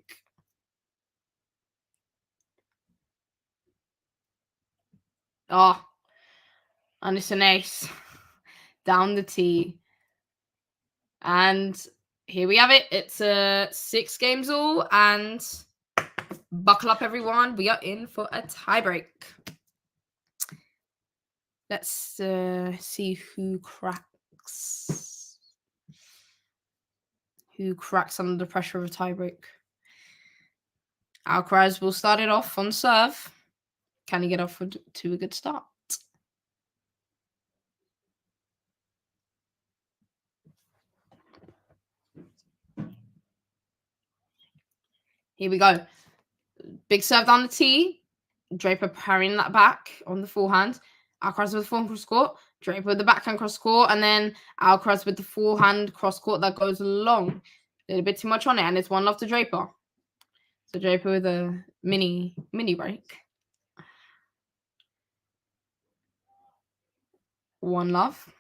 Oh, and it's an ace. Down the tee. And here we have it. It's 6 games all. And buckle up, everyone. We are in for a tiebreak. Let's see who cracks. Who cracks under the pressure of a tiebreak. Alcaraz will start it off on serve. Can he get off to a good start? Here we go. Big serve down the tee. Draper parrying that back on the forehand. Alcaraz with the forehand cross court. Draper with the backhand cross court. And then Alcaraz with the forehand cross court that goes long. A little bit too much on it. And it's 1-love to Draper. So Draper with a mini break. 1-love.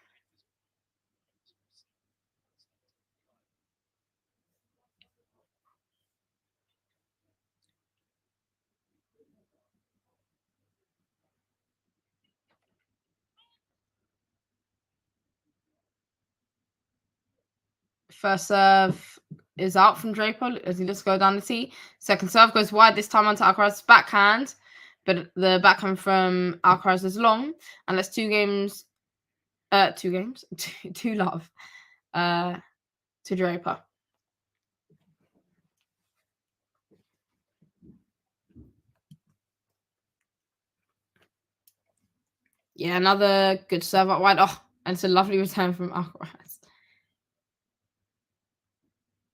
First serve is out from Draper as he lets go down the tee. Second serve goes wide, this time onto Alcaraz's backhand. But the backhand from Alcaraz is long. And that's 2 love to Draper. Yeah, another good serve out wide. Oh, and it's a lovely return from Alcaraz.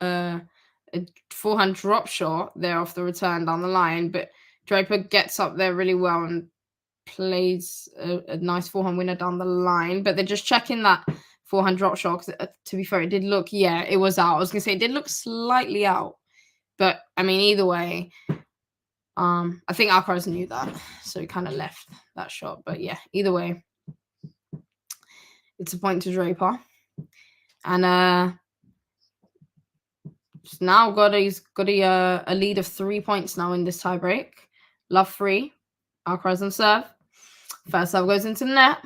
A forehand drop shot there off the return down the line, but Draper gets up there really well and plays a nice forehand winner down the line. But they're just checking that forehand drop shot. To be fair, it did look, it was out. I was gonna say it did look slightly out, but I mean, either way, I think Alcaraz knew that, so he kind of left that shot. But yeah, either way, it's a point to Draper, and now he's got a lead of 3 points now in this tiebreak. Love 3. Alcaraz on serve. First serve goes into the net.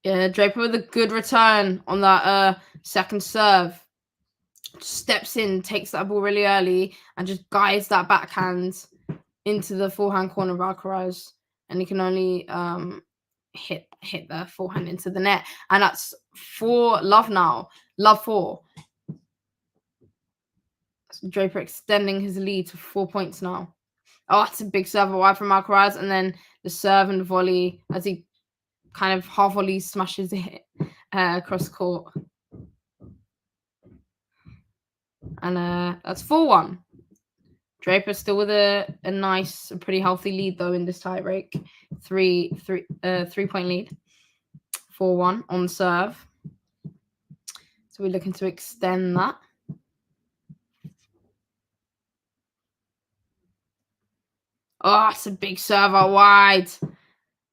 Yeah, Draper with a good return on that second serve. Steps in, takes that ball really early, and just guides that backhand into the forehand corner of Alcaraz. And he can only hit the forehand into the net. And that's 4-love now. Love 4. Draper extending his lead to 4 points now. Oh, it's a big serve away from Alcaraz. And then the serve and volley as he kind of half volley smashes it across court. And that's 4-1. Draper still with a nice, pretty healthy lead though in this tiebreak. 3 point lead. 4-1 on serve. So we're looking to extend that. Oh, it's a big serve out wide.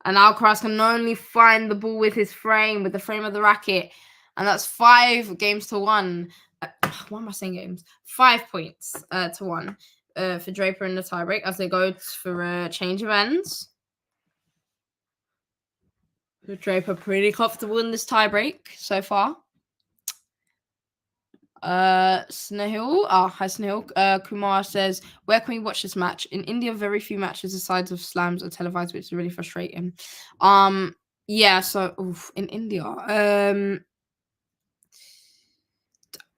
And Alcaraz can only find the ball with his frame, with the frame of the racket. And that's 5 games to 1. Why am I saying games? 5 points to 1 for Draper in the tiebreak as they go for a change of ends. Draper pretty comfortable in this tiebreak so far. Snehil. Hi Snehil. Kumar says, where can we watch this match? In India, very few matches the size of slams are televised, which is really frustrating. Yeah, so in India.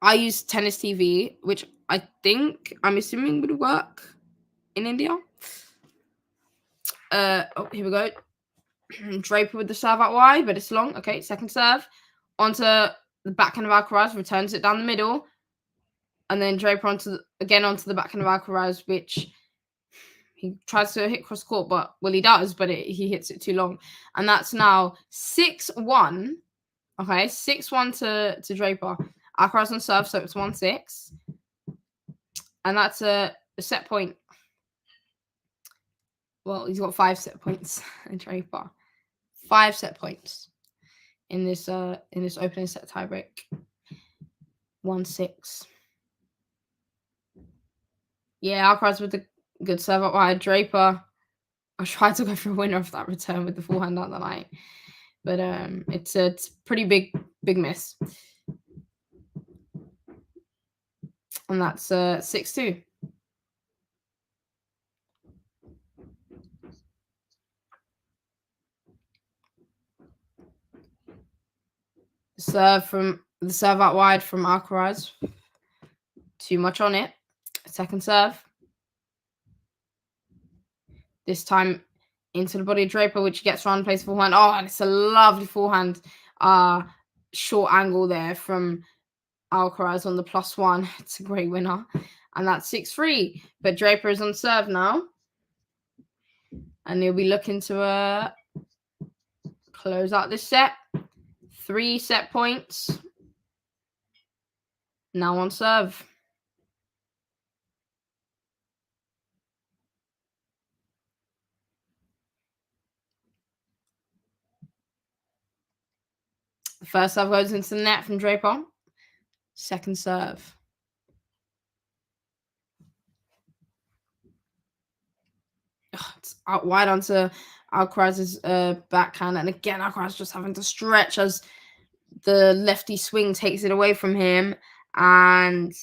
I use Tennis TV, which I'm assuming would work in India. Here we go. Draper with the serve out wide, but it's long. Okay, second serve. Onto the backhand of Alcaraz, returns it down the middle. And then Draper onto the backhand of Alcaraz, which he tries to hit cross court, but he does, but he hits it too long. And that's now 6-1. Okay, 6-1 to Draper. Alcaraz on serve, so it's 1-6. And that's a set point. Well, he's got 5 set points in Draper. 5 set points in this opening set tiebreak. 1-6. Yeah, Alcaraz with the good serve up wide. Draper, I tried to go for a winner of that return with the forehand down the line, but it's a pretty big miss. And that's 6-2. The serve out wide from Alcaraz. Too much on it. Second serve. This time into the body of Draper, which gets around, plays forehand. Oh, and it's a lovely forehand. Short angle there from Alcaraz on the +1. It's a great winner. And that's 6-3. But Draper is on serve now. And he'll be looking to close out this set. 3 set points. Now on serve. The first serve goes into the net from Draper. Second serve. It's out wide onto Alcaraz's backhand. And again, Alcaraz just having to stretch as the lefty swing takes it away from him. And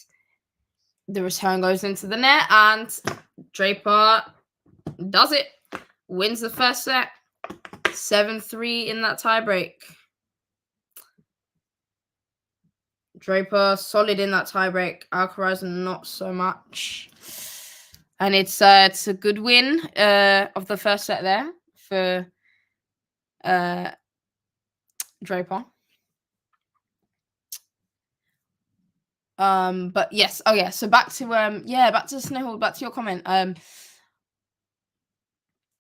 the return goes into the net. And Draper does it. Wins the first set. 7-3 in that tiebreak. Draper solid in that tiebreak. Alcaraz not so much. And it's a good win of the first set there for Draper. But yes, oh yeah. So back to back to Snowball. Back to your comment.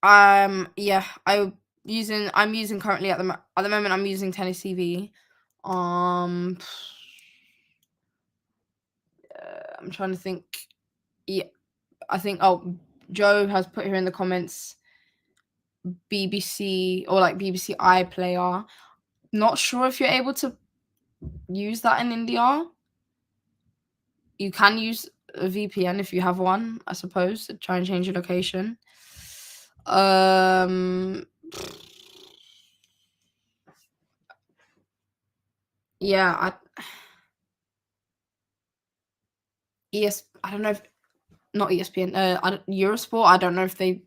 I'm using currently at the moment. I'm using Tennis TV. I'm trying to think. Yeah, I think. Oh, Joe has put here in the comments. BBC or like BBC iPlayer. Not sure if you're able to use that in India. You can use a VPN if you have one, I suppose, to try and change your location. Yeah, I don't know if not ESPN. Eurosport. I don't know if they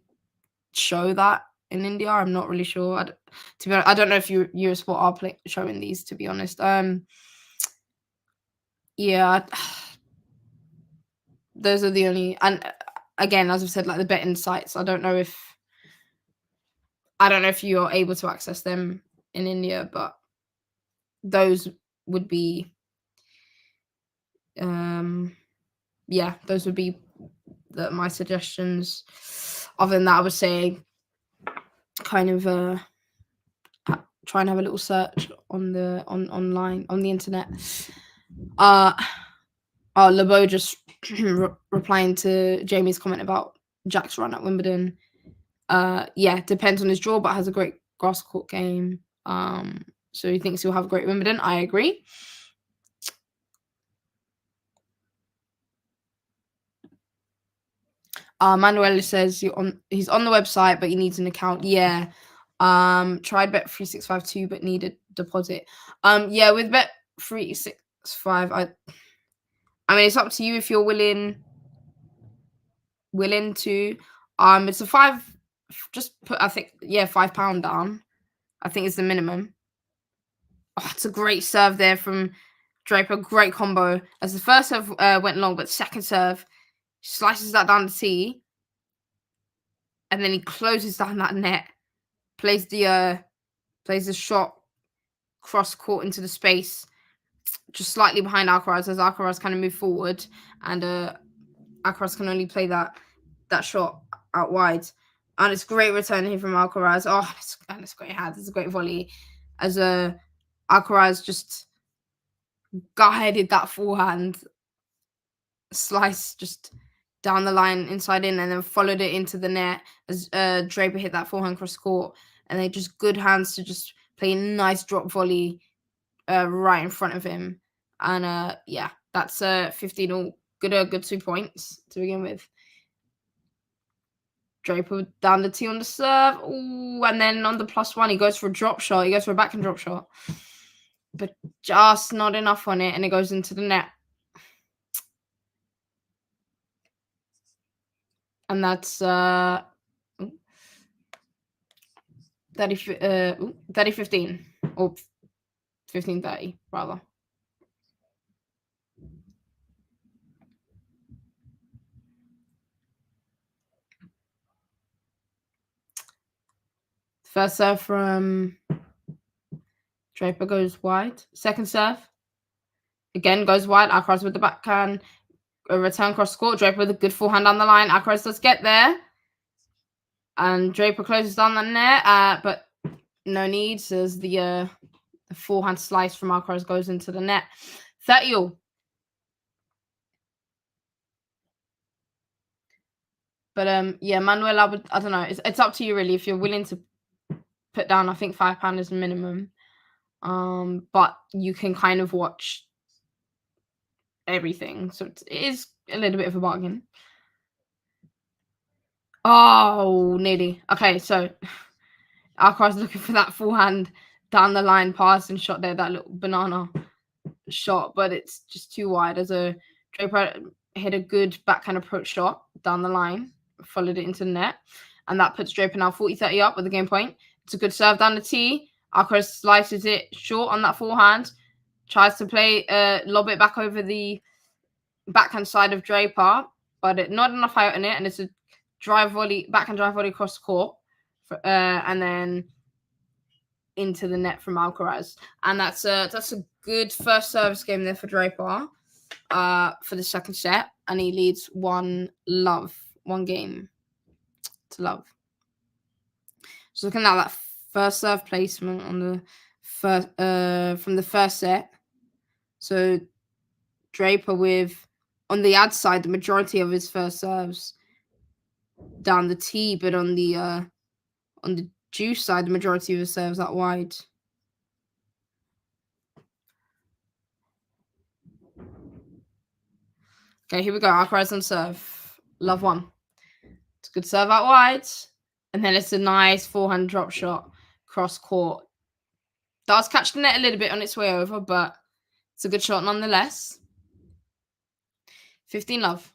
show that in India. I'm not really sure. To be honest, I don't know if Eurosport are showing these. To be honest, yeah, those are the only. And again, as I've said, like the betting sites. I don't know if you're able to access them in India, but those would be. Yeah, those would be my suggestions. Other than that, I would say kind of try and have a little search on the online on the internet. LeBeau just replying to Jamie's comment about Jack's run at Wimbledon. Yeah, depends on his draw, but has a great grass court game. So he thinks he'll have a great Wimbledon. I agree. Manuel says he's on the website, but he needs an account. Yeah. Tried Bet365 but needed deposit. Yeah, with Bet365, I mean it's up to you if you're willing to. It's a £5. Just put £5 down. I think it's the minimum. Oh, it's a great serve there from Draper. Great combo. As the first serve went long, but second serve slices that down the tee, and then he closes down that net. plays the shot cross court into the space, just slightly behind Alcaraz, as Alcaraz kind of move forward, and Alcaraz can only play that shot out wide. And it's great return here from Alcaraz. Oh, it's great hand. It's a great volley. As Alcaraz just guided that forehand slice just down the line, inside in, and then followed it into the net as Draper hit that forehand cross court. And they just good hands to just play a nice drop volley right in front of him. And yeah, that's 15 all. Good 2 points to begin with. Draper down the tee on the serve. Ooh, and then on the +1, he goes for a drop shot. He goes for a backhand drop shot. But just not enough on it, and it goes into the net. And that's 30-15. Or 15-30, rather. First serve from Draper goes wide. Second serve, again, goes wide. Alcaraz with the backhand. A return cross court. Draper with a good forehand down the line. Alcaraz does get there. And Draper closes down the net. But no need, as the forehand slice from Alcaraz goes into the net. 30 all. But yeah, Manuel, I don't know. It's up to you really if you're willing to put down. I think £5 is the minimum. But you can kind of watch everything, so it is a little bit of a bargain. Oh, nearly. Okay, so Alcaraz looking for that forehand down the line pass and shot there, that little banana shot, but it's just too wide. As a Draper hit a good backhand approach shot down the line, followed it into the net, and that puts Draper now 40-30 up with a game point. It's a good serve down the tee. Alcaraz slices it short on that forehand, tries to play lob it back over the backhand side of Draper, but not enough height on it, and it's a backhand drive volley across court, and then into the net from Alcaraz. And that's a good first service game there for Draper for the second set, and he leads 1 game to love. So looking at that first serve placement on the first from the first set. So Draper with, on the ad side, the majority of his first serves down the tee, but on the juice side, the majority of his serves out wide. Okay, here we go. Alcaraz on serve. Love 1. It's a good serve out wide. And then it's a nice forehand drop shot cross court. Does catch the net a little bit on its way over, but it's a good shot nonetheless. 15 love.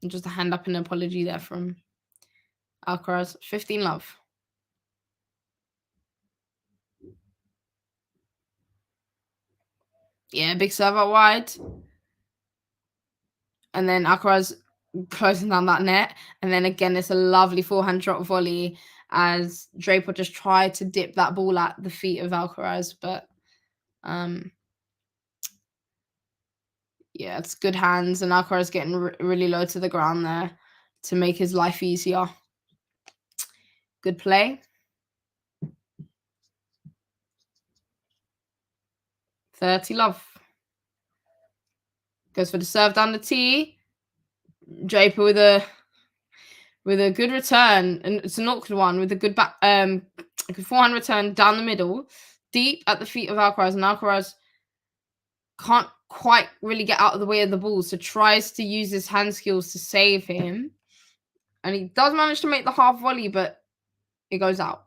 And just a hand up and an apology there from Alcaraz. 15 love. Yeah, big serve out wide. And then Alcaraz closing down that net. And then again, it's a lovely forehand drop volley as Draper just tried to dip that ball at the feet of Alcaraz. But yeah, it's good hands. And Alcaraz getting really low to the ground there to make his life easier. Good play. 30 love. Goes for the serve down the tee. Draper with a good return, and it's an awkward one with a good back good forehand return down the middle, deep at the feet of Alcaraz, and Alcaraz can't quite really get out of the way of the ball, so tries to use his hand skills to save him, and he does manage to make the half volley, but it goes out,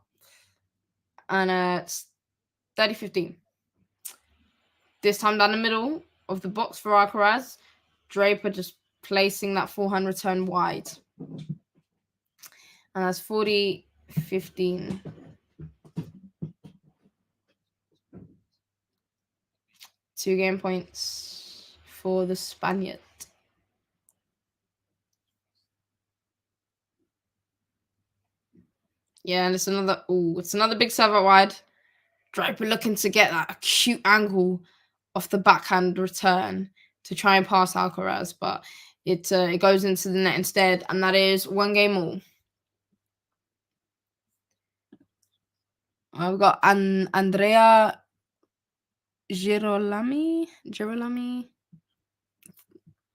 and it's 30-15. This time down the middle of the box for Alcaraz. Draper just placing that forehand return wide. And that's 40-15. Two game points for the Spaniard. Yeah, and it's another big serve out wide. Draper looking to get that acute angle off the backhand return to try and pass Alcaraz, but it goes into the net instead, and that is 1 game all. I've got Andrea Girolami.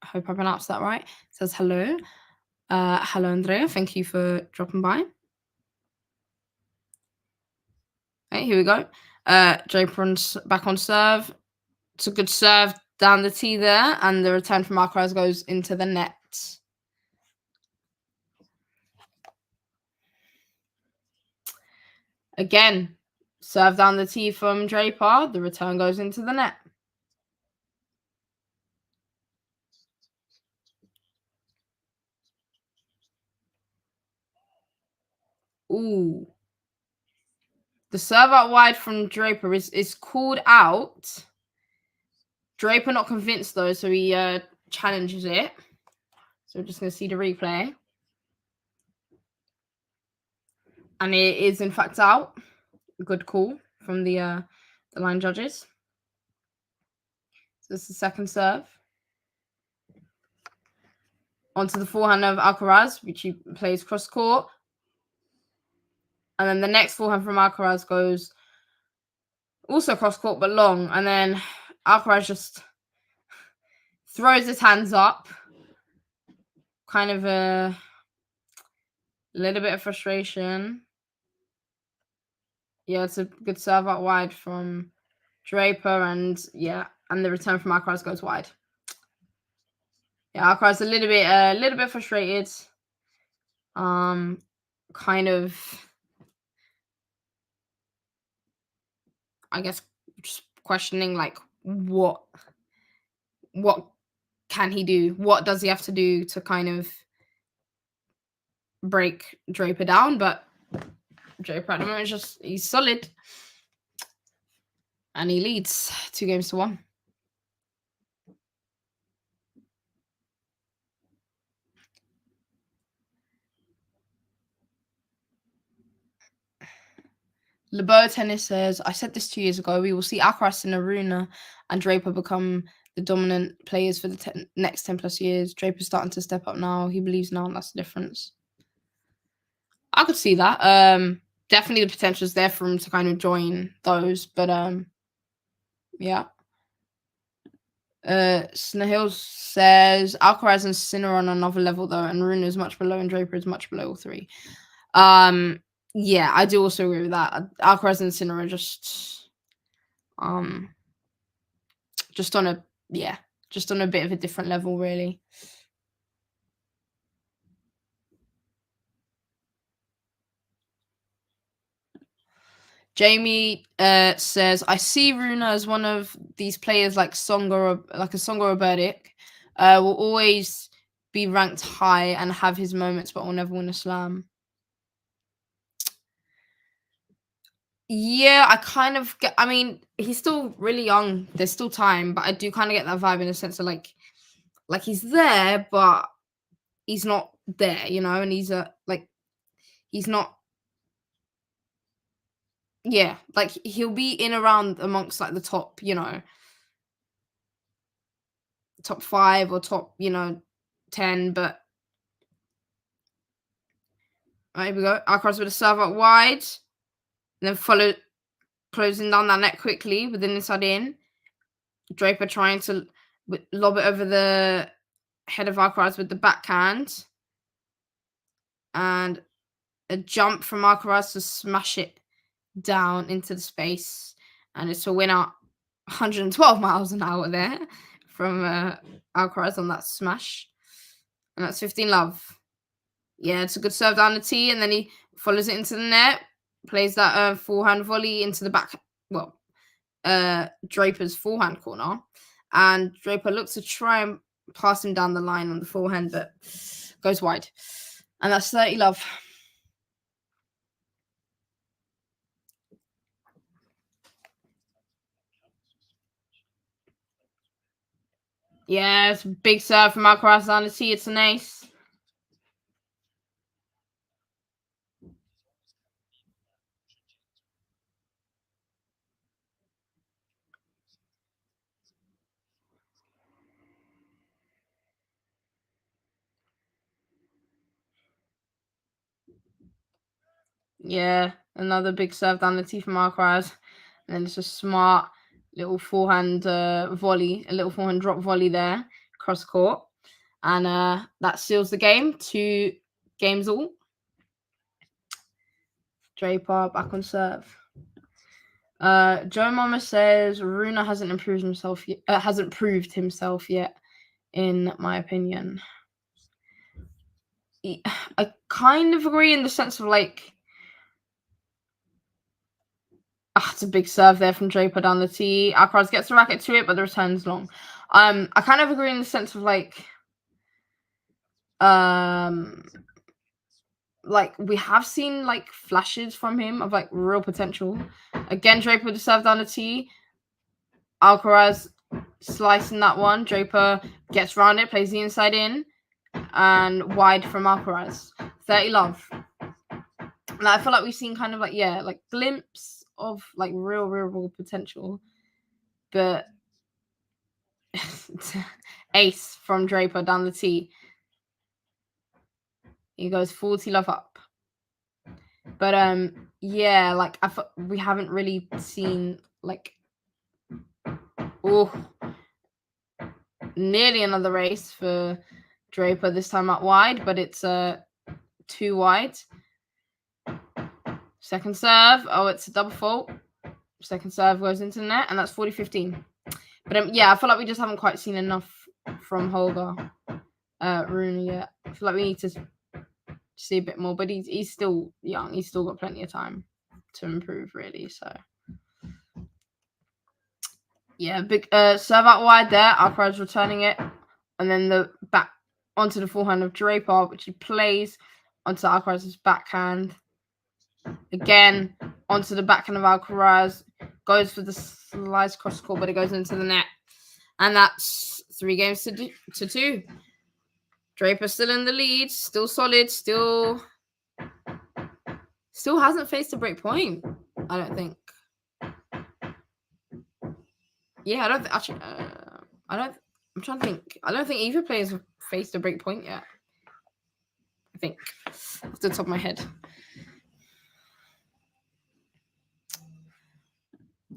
I hope I pronounced that right. It says hello. Hello, Andrea. Thank you for dropping by. Okay, here we go. Draper back on serve. It's a good serve down the tee there, and the return from Alcaraz goes into the net. Again, serve down the tee from Draper. The return goes into the net. Ooh. The serve out wide from Draper is called out. Draper not convinced, though, so he challenges it. So we're just going to see the replay. And it is, in fact, out. Good call from the line judges. So this is the second serve. Onto the forehand of Alcaraz, which he plays cross court. And then the next forehand from Alcaraz goes also cross court, but long. And then Alcaraz just throws his hands up. Kind of a little bit of frustration. Yeah, it's a good serve out wide from Draper, and the return from Alcaraz goes wide. Yeah, Alcaraz a little bit frustrated. Kind of, I guess, just questioning like what can he do? What does he have to do to kind of break Draper down? But Draper at the moment he's solid, and he leads 2-1. LeBeau Tennis says, I said this 2 years ago. We will see Alcaraz and Aruna and Draper become the dominant players for the next 10 plus years. Draper's starting to step up now. He believes now, and that's the difference. I could see that. Definitely the potential is there for him to kind of join those, but yeah. Snahil says Alcaraz and Sinner are on another level though, and Aruna is much below, and Draper is much below all three. Yeah, I do also agree with that. Alcaraz and Sinner are just on a bit of a different level, really. Jamie says, I see Runa as one of these players like Songa or Burdick. Will always be ranked high and have his moments, but will never win a slam. Yeah, I kind of get, I mean, he's still really young. There's still time, but I do kind of get that vibe in a sense of like he's there, but he's not there, you know, and he's not. Yeah, like he'll be in around amongst like the top, you know, top 5 or top, 10, but here we go. Alcaraz with a serve out wide, and then closing down that net quickly with an inside in. Draper trying to lob it over the head of Alcaraz with the backhand, and a jump from Alcaraz to smash it down into the space, and it's a winner 112 miles an hour there from Alcaraz on that smash, and that's 15-love. Yeah, it's a good serve down the tee, and then he follows it into the net, plays that forehand volley into the back. Well, Draper's forehand corner, and Draper looks to try and pass him down the line on the forehand, but goes wide, and that's 30-love. Yeah, it's a big serve from Alcaraz down the tee. It's an ace. Yeah, another big serve down the tee from Alcaraz. And then it's a smart little forehand volley, a little forehand drop volley there, cross court. And that seals the game. 2 games all. Draper back on serve. Joe Mama says Rune hasn't proved himself yet, in my opinion. I kind of agree in the sense of like, it's a big serve there from Draper down the tee. Alcaraz gets the racket to it, but the return's long. I kind of agree in the sense of like we have seen like flashes from him of like real potential. Again, Draper with the serve down the tee. Alcaraz slicing that one. Draper gets around it, plays the inside in, and wide from Alcaraz. 30 love. Like, I feel like we've seen kind of like, like glimpse of like real potential. But ace from Draper down the tee. He goes 40 love up. But like we haven't really seen like nearly another race for Draper, this time out wide, but it's 2 wide. Second serve. Oh, it's a double fault. Second serve goes into the net, and that's 40-15. But I feel like we just haven't quite seen enough from Holger Rune yet. I feel like we need to see a bit more, but he's still young. He's still got plenty of time to improve, really. So big serve out wide there. Alcaraz returning it, and then the back onto the forehand of Draper, which he plays onto Alcaraz's backhand. Again, onto the backhand of Alcaraz. Goes for the slice cross court, but it goes into the net. And that's 3 games to 2. Draper still in the lead, still solid, still hasn't faced a break point, I don't think. Yeah, I don't actually. I'm trying to think. I don't think either player's have faced a break point yet. I think off the top of my head.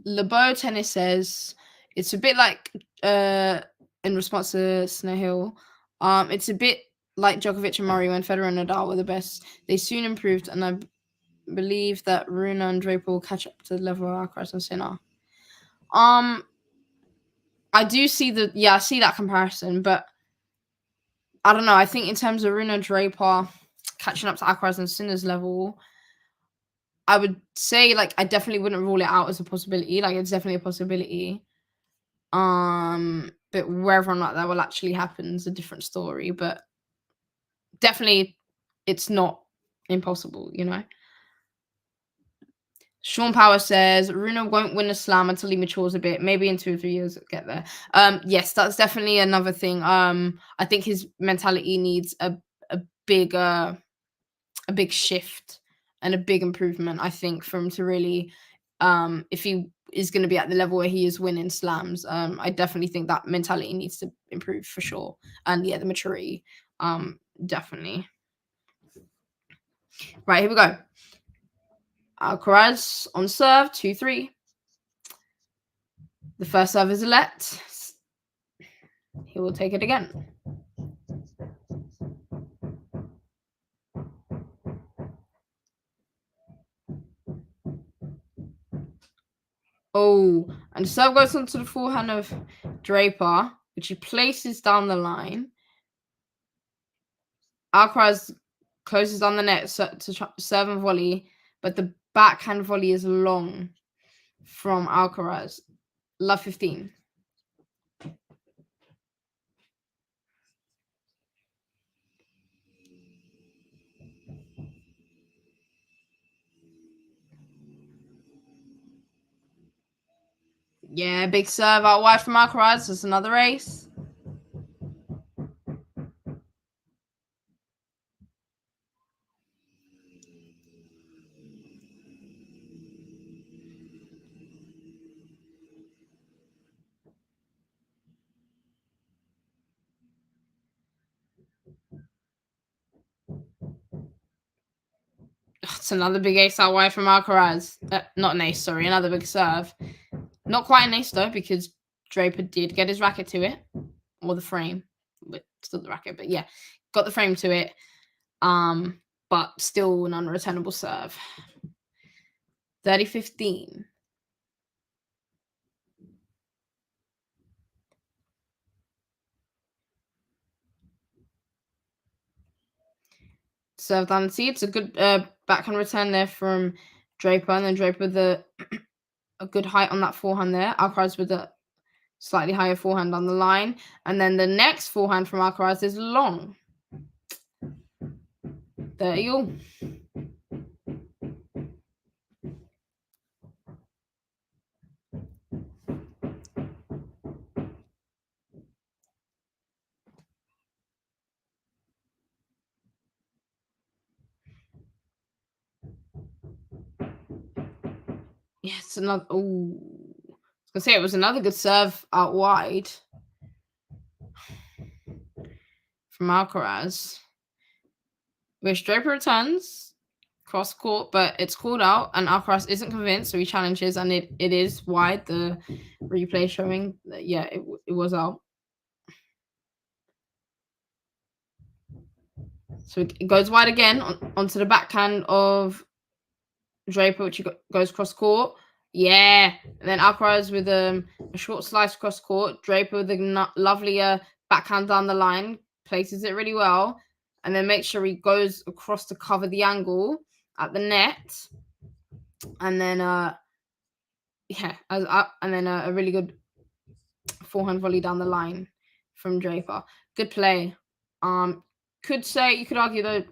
LeBeau Tennis says it's a bit like in response to Snehil. It's a bit like Djokovic and Murray when Federer and Nadal were the best. They soon improved, and I believe that Rune and Draper will catch up to the level of Alcaraz and Sinner. I do see I see that comparison, but I don't know. I think in terms of Rune and Draper catching up to Alcaraz and Sinner's level, I would say like I definitely wouldn't rule it out as a possibility. Like it's definitely a possibility. But whether or not that will actually happen is a different story. But definitely, it's not impossible. Sean Power says Rune won't win a slam until he matures a bit. Maybe in 2 or 3 years he'll get there. Yes, that's definitely another thing. I think his mentality needs a big shift and a big improvement. I think for him to really, if he is going to be at the level where he is winning slams, I definitely think that mentality needs to improve for sure. And the maturity, definitely. Right, here we go. Alcaraz on serve, 2-3. The first serve is a let. He will take it again. Oh, and serve goes onto the forehand of Draper, which he places down the line. Alcaraz closes on the net to serve and volley, but the backhand volley is long from Alcaraz. Love 15. Yeah, big serve out wide from Alcaraz. It's another ace. It's another big ace out wide from Alcaraz. Not an ace, sorry, another big serve. Not quite an ace though, because Draper did get his racket to it, or the frame, but still the racket. But yeah, got the frame to it. But still an unreturnable serve. 30-15. Serve down the tee. It's a good backhand return there from Draper, and then Draper with a good height on that forehand there. Alcaraz with a slightly higher forehand on the line, and then the next forehand from Alcaraz is long. 30-all. Yes, another. Oh, I was gonna say it was another good serve out wide from Alcaraz, which Draper returns cross court, but it's called out, and Alcaraz isn't convinced, so he challenges, and it is wide. The replay showing that yeah, it was out. So it goes wide again onto the backhand of Draper, which goes cross court. Yeah, and then Alcaraz with a short slice cross court. Draper with a lovely backhand down the line, places it really well, and then makes sure he goes across to cover the angle at the net, and then a really good forehand volley down the line from Draper. Good play. You could argue though,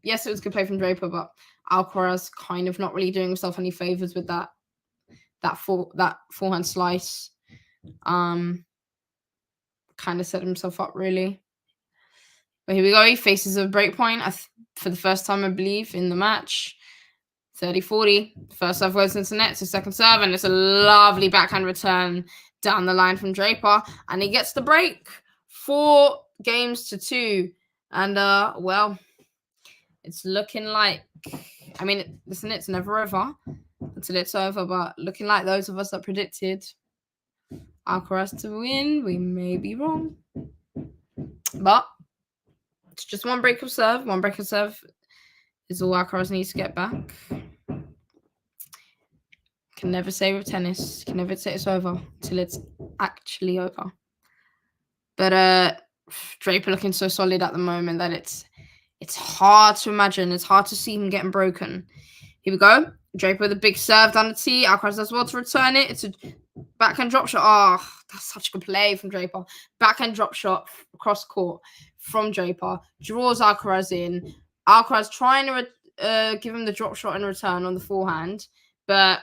yes, it was good play from Draper, but Alcaraz kind of not really doing himself any favors with that forehand slice. Kind of set himself up really. But here we go. He faces a break point for the first time, I believe, in the match. 30-40. First serve goes into net. It's his second serve, and it's a lovely backhand return down the line from Draper, and he gets the break. 4-2. And well, it's looking like, I mean, listen, it's never over until it's over, but looking like those of us that predicted Alcaraz to win, we may be wrong. But it's just one break of serve. One break of serve is all Alcaraz needs to get back. Can never say with tennis. Can never say it's over till it's actually over. But Draper looking so solid at the moment that it's hard to imagine. It's hard to see him getting broken. Here we go. Draper with a big serve down the tee. Alcaraz does well to return it. It's a backhand drop shot. Oh, that's such a good play from Draper. Backhand drop shot across court from Draper. Draws Alcaraz in. Alcaraz trying to give him the drop shot in return on the forehand. But,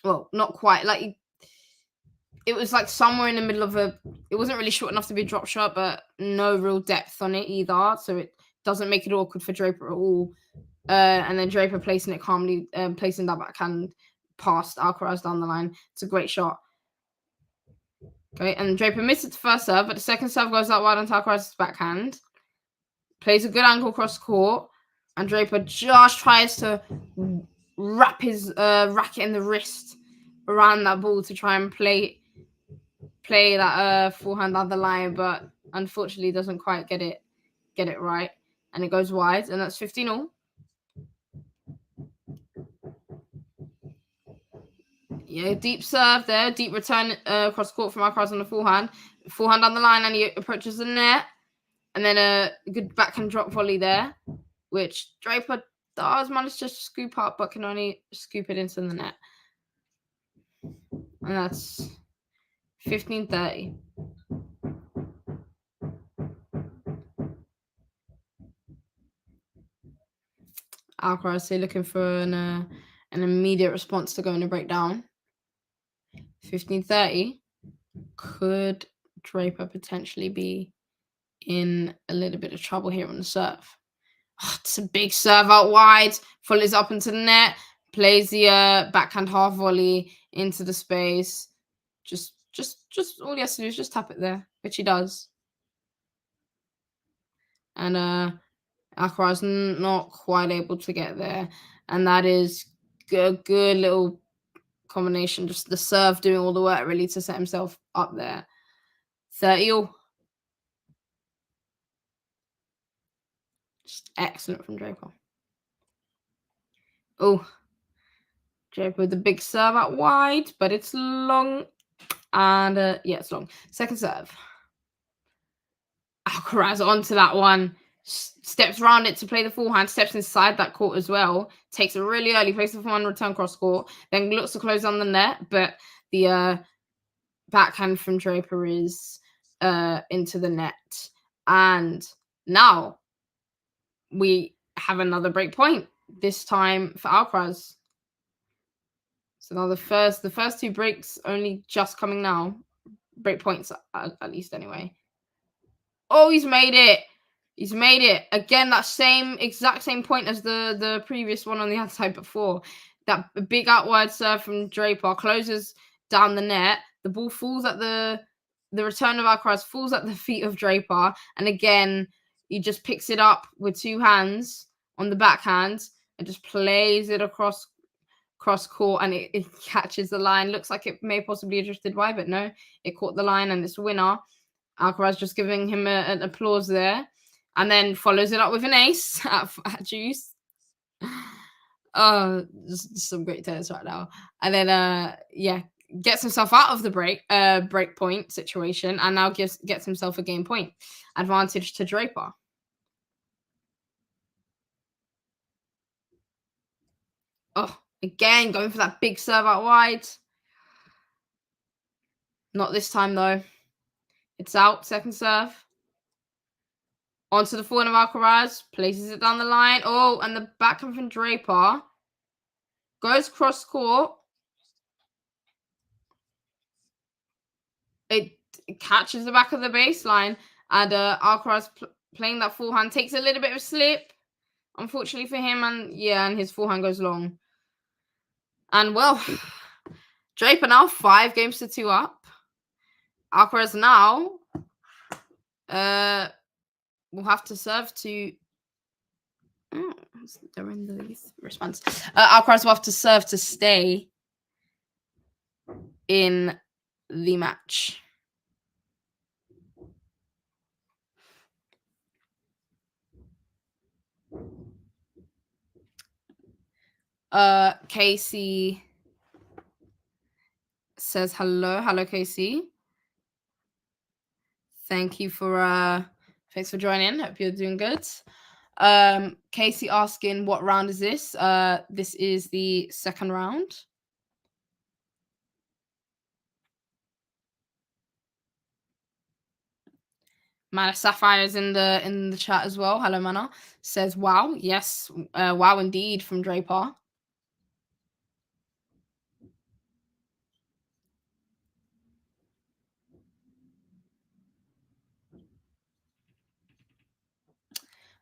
well, not quite. Like, it was like somewhere in the middle of it wasn't really short enough to be a drop shot, but no real depth on it either. So it doesn't make it awkward for Draper at all. And then Draper placing it calmly, placing that backhand past Alcaraz down the line. It's a great shot. Okay, and Draper misses the first serve, but the second serve goes out wide onto Alcaraz's backhand. Plays a good angle across court, and Draper just tries to wrap his racket in the wrist around that ball to try and play that forehand down the line, but unfortunately doesn't quite get it right, and it goes wide, and that's 15-all. Yeah, deep serve there, deep return across court from Alcaraz on the forehand on the line, and he approaches the net, and then a good backhand drop volley there, which Draper does manage to scoop up, but can only scoop it into the net, and that's 15-30. Alcaraz still looking for an immediate response to go into breakdown. 15-30. Could Draper potentially be in a little bit of trouble here on the serve? Oh, it's a big serve out wide. Follows up into the net. Plays the backhand half volley into the space. Just all he has to do is just tap it there, which he does. And Alcaraz not quite able to get there. And that is a good little combination. Just the serve doing all the work really to set himself up there. 30-all. Just excellent from Draper. Oh, Draper with the big serve out wide, but it's long. And yeah, it's long. Second serve. Alcaraz onto that one. Steps around it to play the forehand, steps inside that court as well. Takes it really early, plays the forehand return cross court, then looks to close on the net, but the backhand from Draper is into the net. And now we have another break point, this time for Alcaraz. So now the first two breaks only just coming now. Break points at least anyway. Oh, he's made it. He's made it. Again, that exact same point as the previous one on the outside before. That big outward serve from Draper closes down the net. The ball falls at the return of Alcaraz falls at the feet of Draper. And again, he just picks it up with two hands on the backhand and just plays it across court, and it catches the line. Looks like it may possibly have drifted wide, but no, it caught the line and it's a winner. Alcaraz just giving him an applause there, and then follows it up with an ace at juice. Oh, just some great tennis right now. And then yeah, gets himself out of the break point situation, and now gets himself a game point advantage to Draper. Oh, again going for that big serve out wide. Not this time though. It's out. Second serve. Onto the forehand of Alcaraz. Places it down the line. Oh, and the backhand from Draper. Goes cross court. It catches the back of the baseline. And Alcaraz playing that forehand. Takes a little bit of a slip. Unfortunately for him. And yeah, and his forehand goes long. And well, Draper now 5-2 up. Alcaraz now will have to serve to... Oh, they're in the response. Alcaraz will have to serve to stay in the match. Casey says hello. Hello, Casey. Thank you for thanks for joining. Hope you're doing good. Casey asking what round is this? This is the second round. Mana Sapphire is in the chat as well. Hello, Mana. Says wow. Yes, wow indeed from Draper.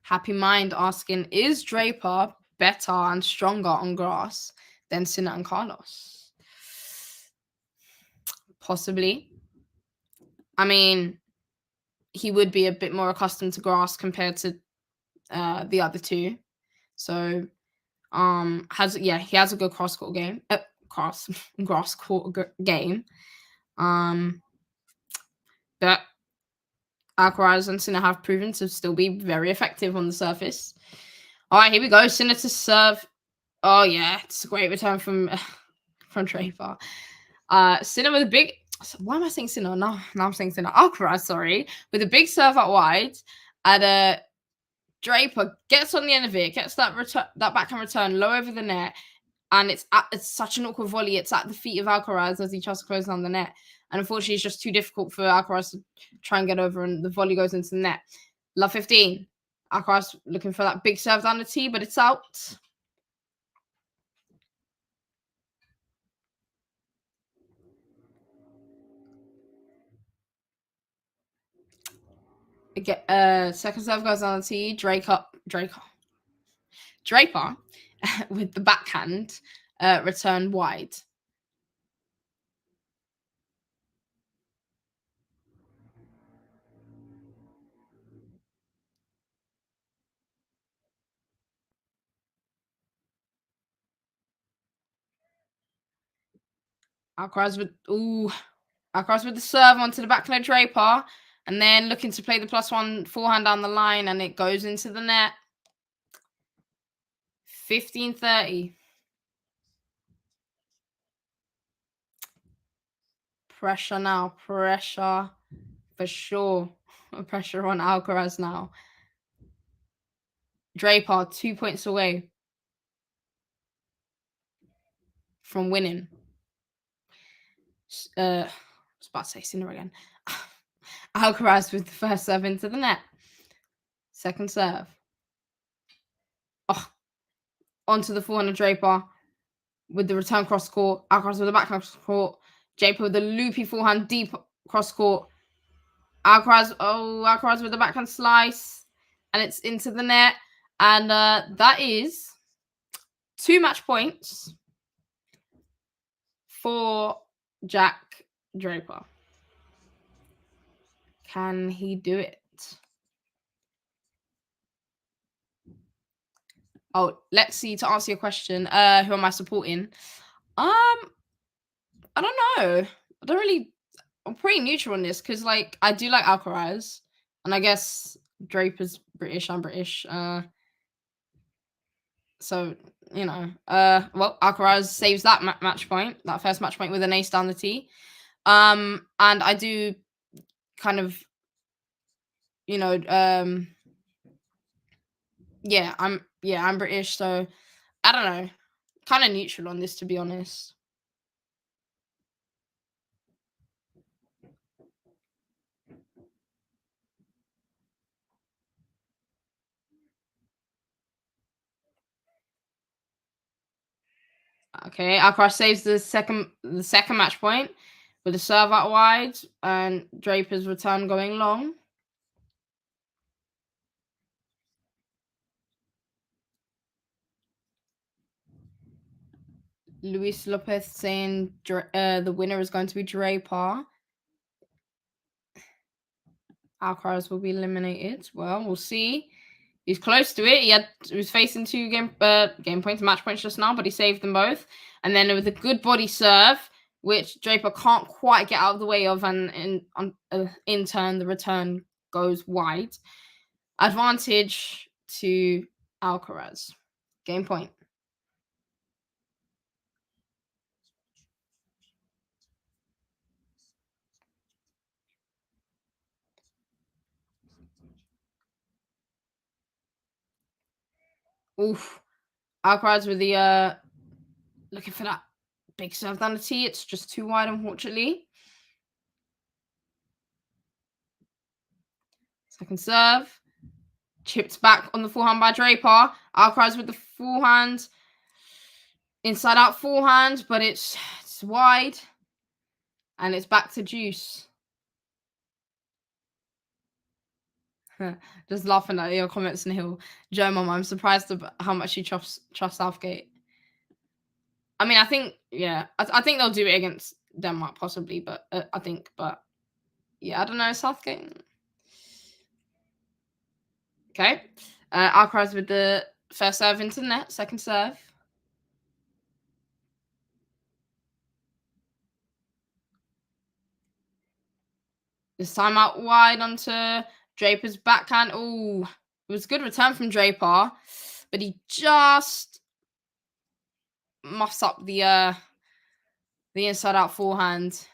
Happy Mind asking, is Draper better and stronger on grass than Sinner and Carlos? Possibly. I mean, he would be a bit more accustomed to grass compared to the other two. So, he has a good grass court game. Grass court game. But Alcaraz and Sinner have proven to still be very effective on the surface. All right, here we go. Sinner to serve. Oh yeah, it's a great return from Draper. Sinner with a big... Why am I saying Sinner? No, now I'm saying Sinner. Alcaraz, sorry. With a big serve out wide. And Draper gets on the end of it, gets that backhand return low over the net. And it's such an awkward volley. It's at the feet of Alcaraz as he tries to close down the net. And unfortunately, it's just too difficult for Alcaraz to try and get over, and the volley goes into the net. Love 15. Alcaraz looking for that big serve down the tee, but it's out. Second serve goes on the tee. Draper with the backhand return wide. Alcaraz with Alcaraz with the serve onto the backhand of Draper, and then looking to play the +1 forehand down the line, and it goes into the net. 15-30. Pressure now. Pressure for sure. Pressure on Alcaraz now. Draper 2 points away from winning. I was about to say Sinner again. Alcaraz with the first serve into the net. Second serve. Oh, onto the forehand of Draper with the return cross court. Alcaraz with the backhand cross court. Draper with the loopy forehand deep cross court. Alcaraz with the backhand slice. And it's into the net. And that is 2 match points for Jack Draper. Can he do it? Oh, let's see. To answer your question, who am I supporting? I don't know. I'm pretty neutral on this because, like, I do like Alcaraz, and I guess Draper's British. I'm British. So you know, well, Alcaraz saves that match point, that first match point with an ace down the tee. And I do kind of, you know, I'm British, so I don't know, kind of neutral on this, to be honest. Okay, Alcaraz saves the second match point with a serve out wide and Draper's return going long. Luis Lopez saying the winner is going to be Draper. Alcaraz will be eliminated. Well, we'll see. He's close to it. He was facing 2 game points, match points just now, but he saved them both. And then with a good body serve, which Draper can't quite get out of the way of, and in turn, the return goes wide. Advantage to Alcaraz. Game point. Oof. Alcaraz with the looking for that big serve down the tee. It's just too wide, unfortunately. Second serve. Chipped back on the forehand by Draper. Alcaraz with the forehand. Inside out forehand, but it's wide. And it's back to juice. Just laughing at your comments, Neil. Joe Mom, I'm surprised about how much you trust Southgate. I mean, I think, yeah, I think they'll do it against Denmark, possibly, but yeah, I don't know, Southgate. Okay. Alcaraz with the first serve into the net, second serve. This time out wide onto Draper's backhand. Oh, it was a good return from Draper, but he just muffs up the inside out forehand.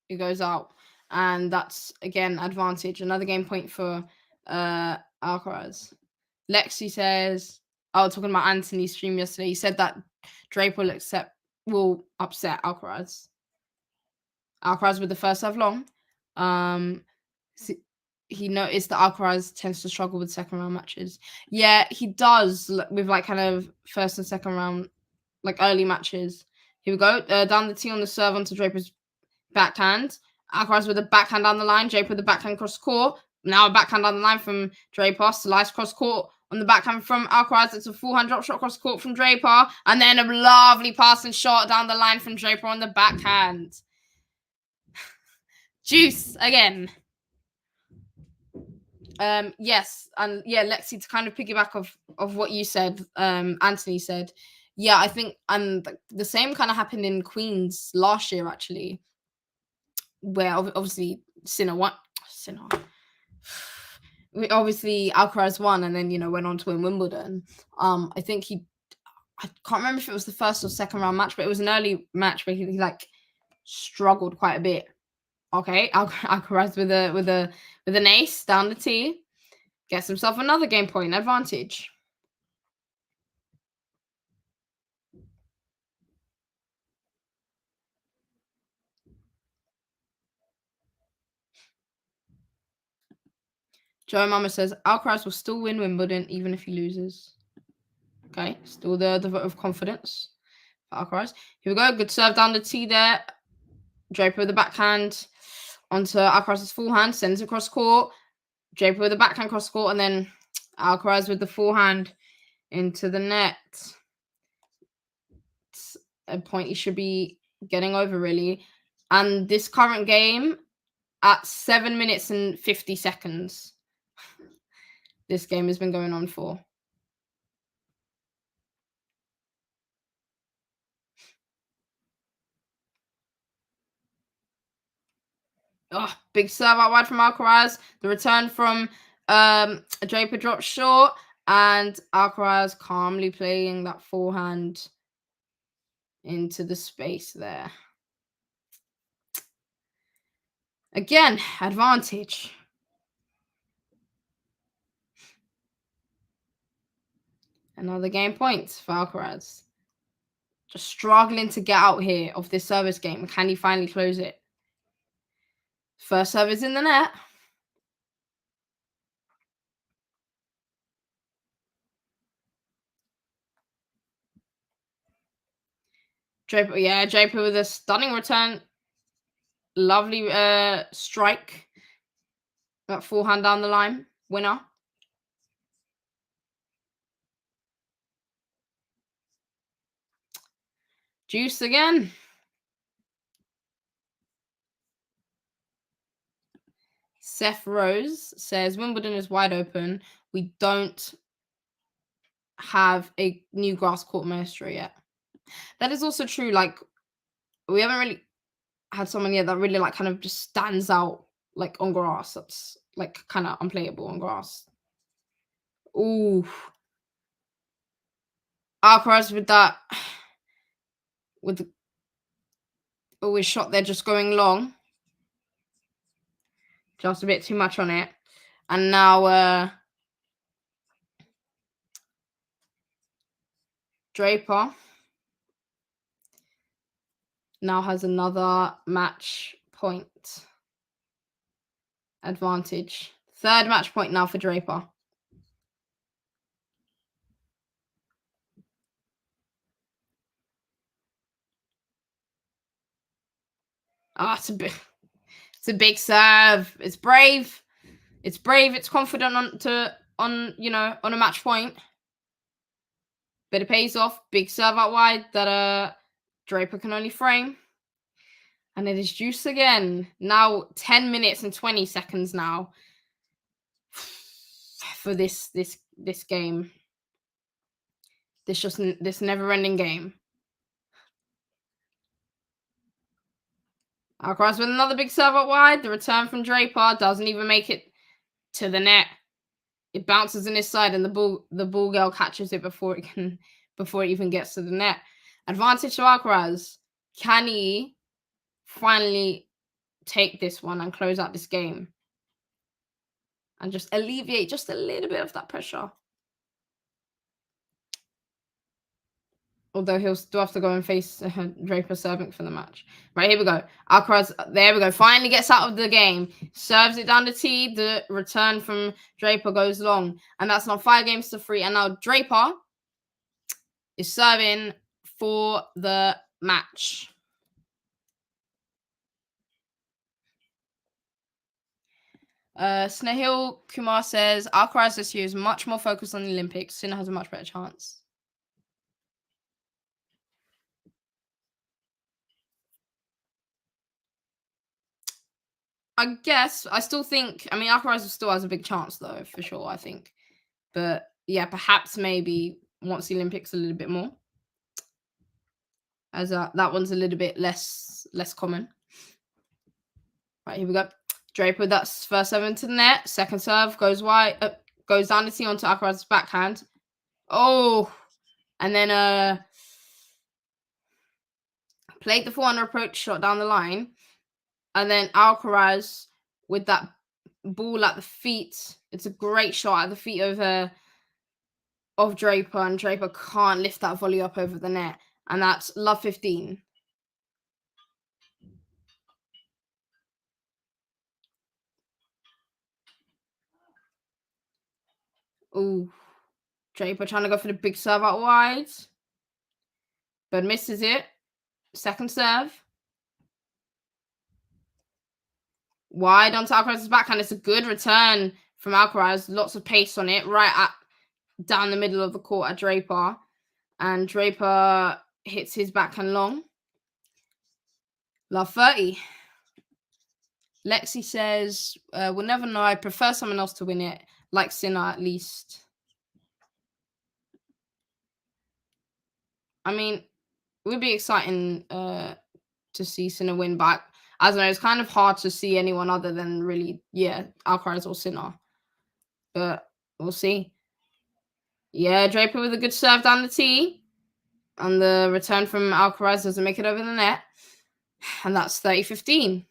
It goes out, and that's again advantage. Another game point for Alcaraz. Lexi says, "Oh, talking about Anthony's stream yesterday. He said that Draper will upset Alcaraz. Alcaraz with the first serve long. He noticed that Alcaraz tends to struggle with second round matches. Yeah, he does with like kind of first and second round, like early matches. Here we go. Down the tee on the serve onto Draper's backhand. Alcaraz with a backhand down the line. Draper with the backhand cross court. Now a backhand down the line from Draper. Slice cross court on the backhand from Alcaraz. It's a forehand drop shot cross court from Draper. And then a lovely passing shot down the line from Draper on the backhand. Juice again. Yes, and yeah, Lexi, to kind of piggyback of what you said, Anthony said, Yeah, I think, and the same kind of happened in Queens last year, actually, where obviously Sinner. Obviously, Alcaraz won, and then went on to win Wimbledon. I think I can't remember if it was the first or second round match, but it was an early match where he like struggled quite a bit. Okay, Alcaraz with an ace down the tee, gets himself another game point advantage. Joe Mama says Alcaraz will still win Wimbledon even if he loses. Okay, still the vote of confidence for Alcaraz. Here we go. Good serve down the tee there. Draper with the backhand onto Alcaraz's forehand, sends it across court. Draper with the backhand cross court, and then Alcaraz with the forehand into the net. It's a point he should be getting over, really. And this current game at 7 minutes and 50 seconds. This game has been going on for. Oh, big serve out wide from Alcaraz. The return from Draper drops short, and Alcaraz calmly playing that forehand into the space there. Again, advantage. Another game point for Alcaraz. Just struggling to get out here of this service game. Can he finally close it? First serve is in the net. Draper with a stunning return. Lovely strike. That forehand down the line. Winner. Juice again. Seth Rose says Wimbledon is wide open. We don't have a new grass court maestro yet. That is also true. Like, we haven't really had someone yet that really like kind of just stands out like on grass. That's like kind of unplayable on grass. Ooh. Alcaraz with that, with the always shot there just going long. Just a bit too much on it. And now Draper now has another match point advantage. Third match point now for Draper. It's a big serve. It's brave. It's brave. It's confident on a match point. But it pays off. Big serve out wide that Draper can only frame. And it is juice again. Now 10 minutes and 20 seconds now for this game. This never-ending game. Alcaraz with another big serve out wide. The return from Draper doesn't even make it to the net. It bounces in his side, and the ball girl catches it before it even gets to the net. Advantage to Alcaraz. Can he finally take this one and close out this game and just alleviate just a little bit of that pressure? Although he'll still have to go and face Draper serving for the match. Right, here we go. Alcaraz, there we go. Finally gets out of the game. Serves it down the tee. The return from Draper goes long. And that's now 5-3. And now Draper is serving for the match. Snehil Kumar says, Alcaraz this year is much more focused on the Olympics. Sinner has a much better chance. I guess. I still think, Alcaraz still has a big chance, though, for sure, I think. But, yeah, perhaps maybe wants the Olympics a little bit more. as that one's a little bit less common. Right, here we go. Draper, that's first serve into the net. Second serve goes wide, goes down the tee onto Alcaraz's backhand. Oh, and then played the forehand approach shot down the line, and then Alcaraz with that ball at the feet. It's a great shot at the feet of Draper, and Draper can't lift that volley up over the net, and that's love 15. Ooh, Draper trying to go for the big serve out wide, but misses it. Second serve. Wide onto Alcaraz's backhand. It's a good return from Alcaraz. Lots of pace on it, down the middle of the court at Draper. And Draper hits his backhand long. Love 30. Lexi says, we'll never know. I prefer someone else to win it, like Sinner at least. I mean, it would be exciting to see Sinner win, but I don't know, it's kind of hard to see anyone other than really, Alcaraz or Sinner. But we'll see. Yeah, Draper with a good serve down the tee. And the return from Alcaraz doesn't make it over the net. And that's 30-15.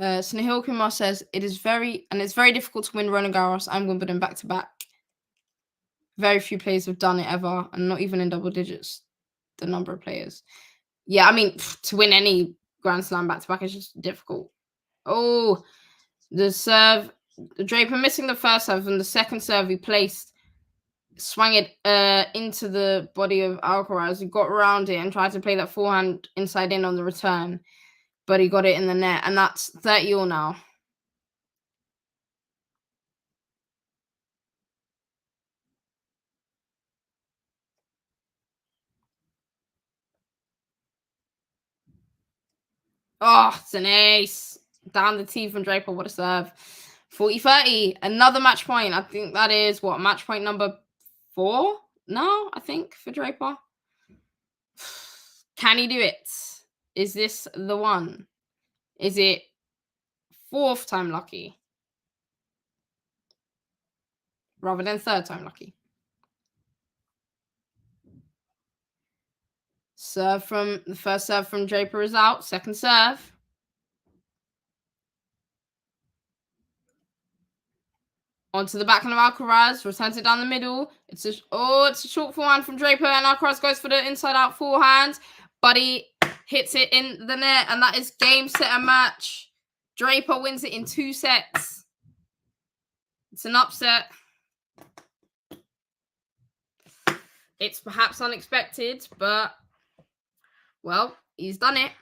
Snehil Kumar says, it's very difficult to win Roland Garros and Wimbledon back-to-back. Very few players have done it ever, and not even in double digits, the number of players. Yeah, I mean, to win any Grand Slam back-to-back is just difficult. Oh, the serve. Draper missing the first serve, and the second serve he placed, swung it into the body of Alcaraz. He got around it and tried to play that forehand inside in on the return, but he got it in the net, and that's 30-all now. Oh, it's an ace. Down the tee from Draper. What a serve. 40-30. Another match point. I think that is, match point number 4 now, I think, for Draper. Can he do it? Is this the one? Is it 4th time lucky? Rather than 3rd time lucky. The first serve from Draper is out. Second serve. Onto the backhand of Alcaraz. Returns it down the middle. It's a short forehand from Draper, and Alcaraz goes for the inside-out forehand. But he hits it in the net, and that is game, set, and match. Draper wins it in 2 sets. It's an upset. It's perhaps unexpected, but, well, he's done it.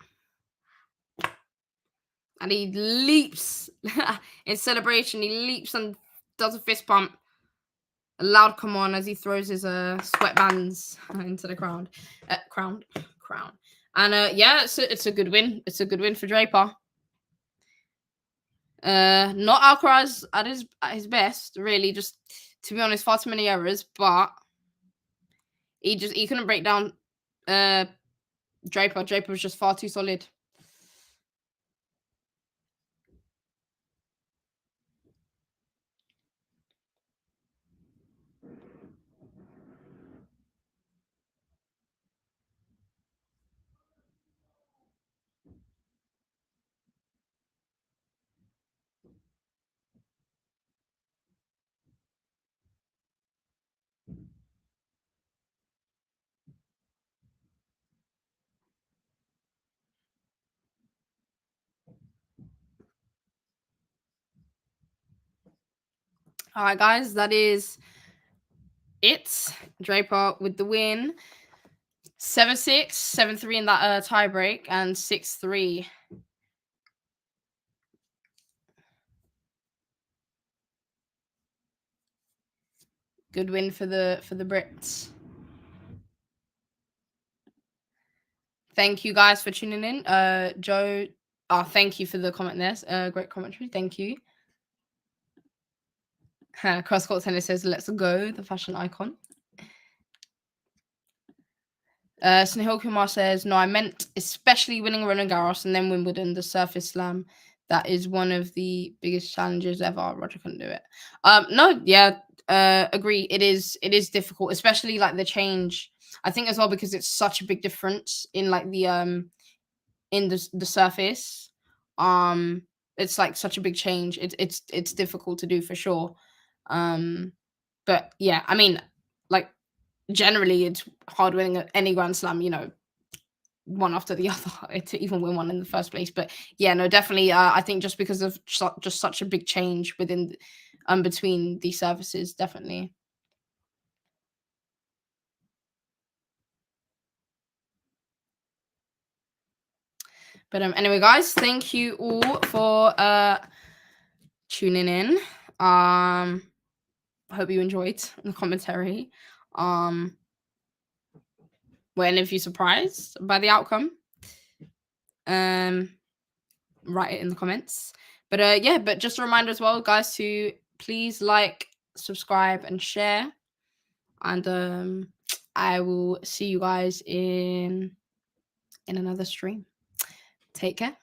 And he leaps in celebration. He leaps and does a fist pump. A loud come on as he throws his sweatbands into the crown. And it's a good win. It's a good win for Draper. Not Alcaraz at his best, really. Just, to be honest, far too many errors. But he couldn't break down Draper. Draper was just far too solid. All right, guys, that is it. Draper with the win. 7-6, 7-3 in that tiebreak, and 6-3. Good win for the Brits. Thank you guys for tuning in. Joe, thank you for the comment there. Great commentary. Thank you. Cross-court tennis says, let's go, the fashion icon. Snehal Kumar says, no, I meant especially winning Roland Garros and then Wimbledon, the surface slam. That is one of the biggest challenges ever. Roger couldn't do it. No, yeah, agree. It is difficult, especially like the change. I think as well because it's such a big difference in like the in the surface. It's like such a big change. It's difficult to do for sure. But yeah, I mean, like generally it's hard winning any Grand Slam, you know, one after the other to even win one in the first place. But yeah, no, definitely. I think just because of just such a big change within between these services, definitely. But anyway, guys, thank you all for tuning in. I hope you enjoyed the commentary. Were any of you surprised by the outcome? Write it in the comments. But yeah, but just a reminder as well, guys, to please like, subscribe, and share. And I will see you guys in another stream. Take care.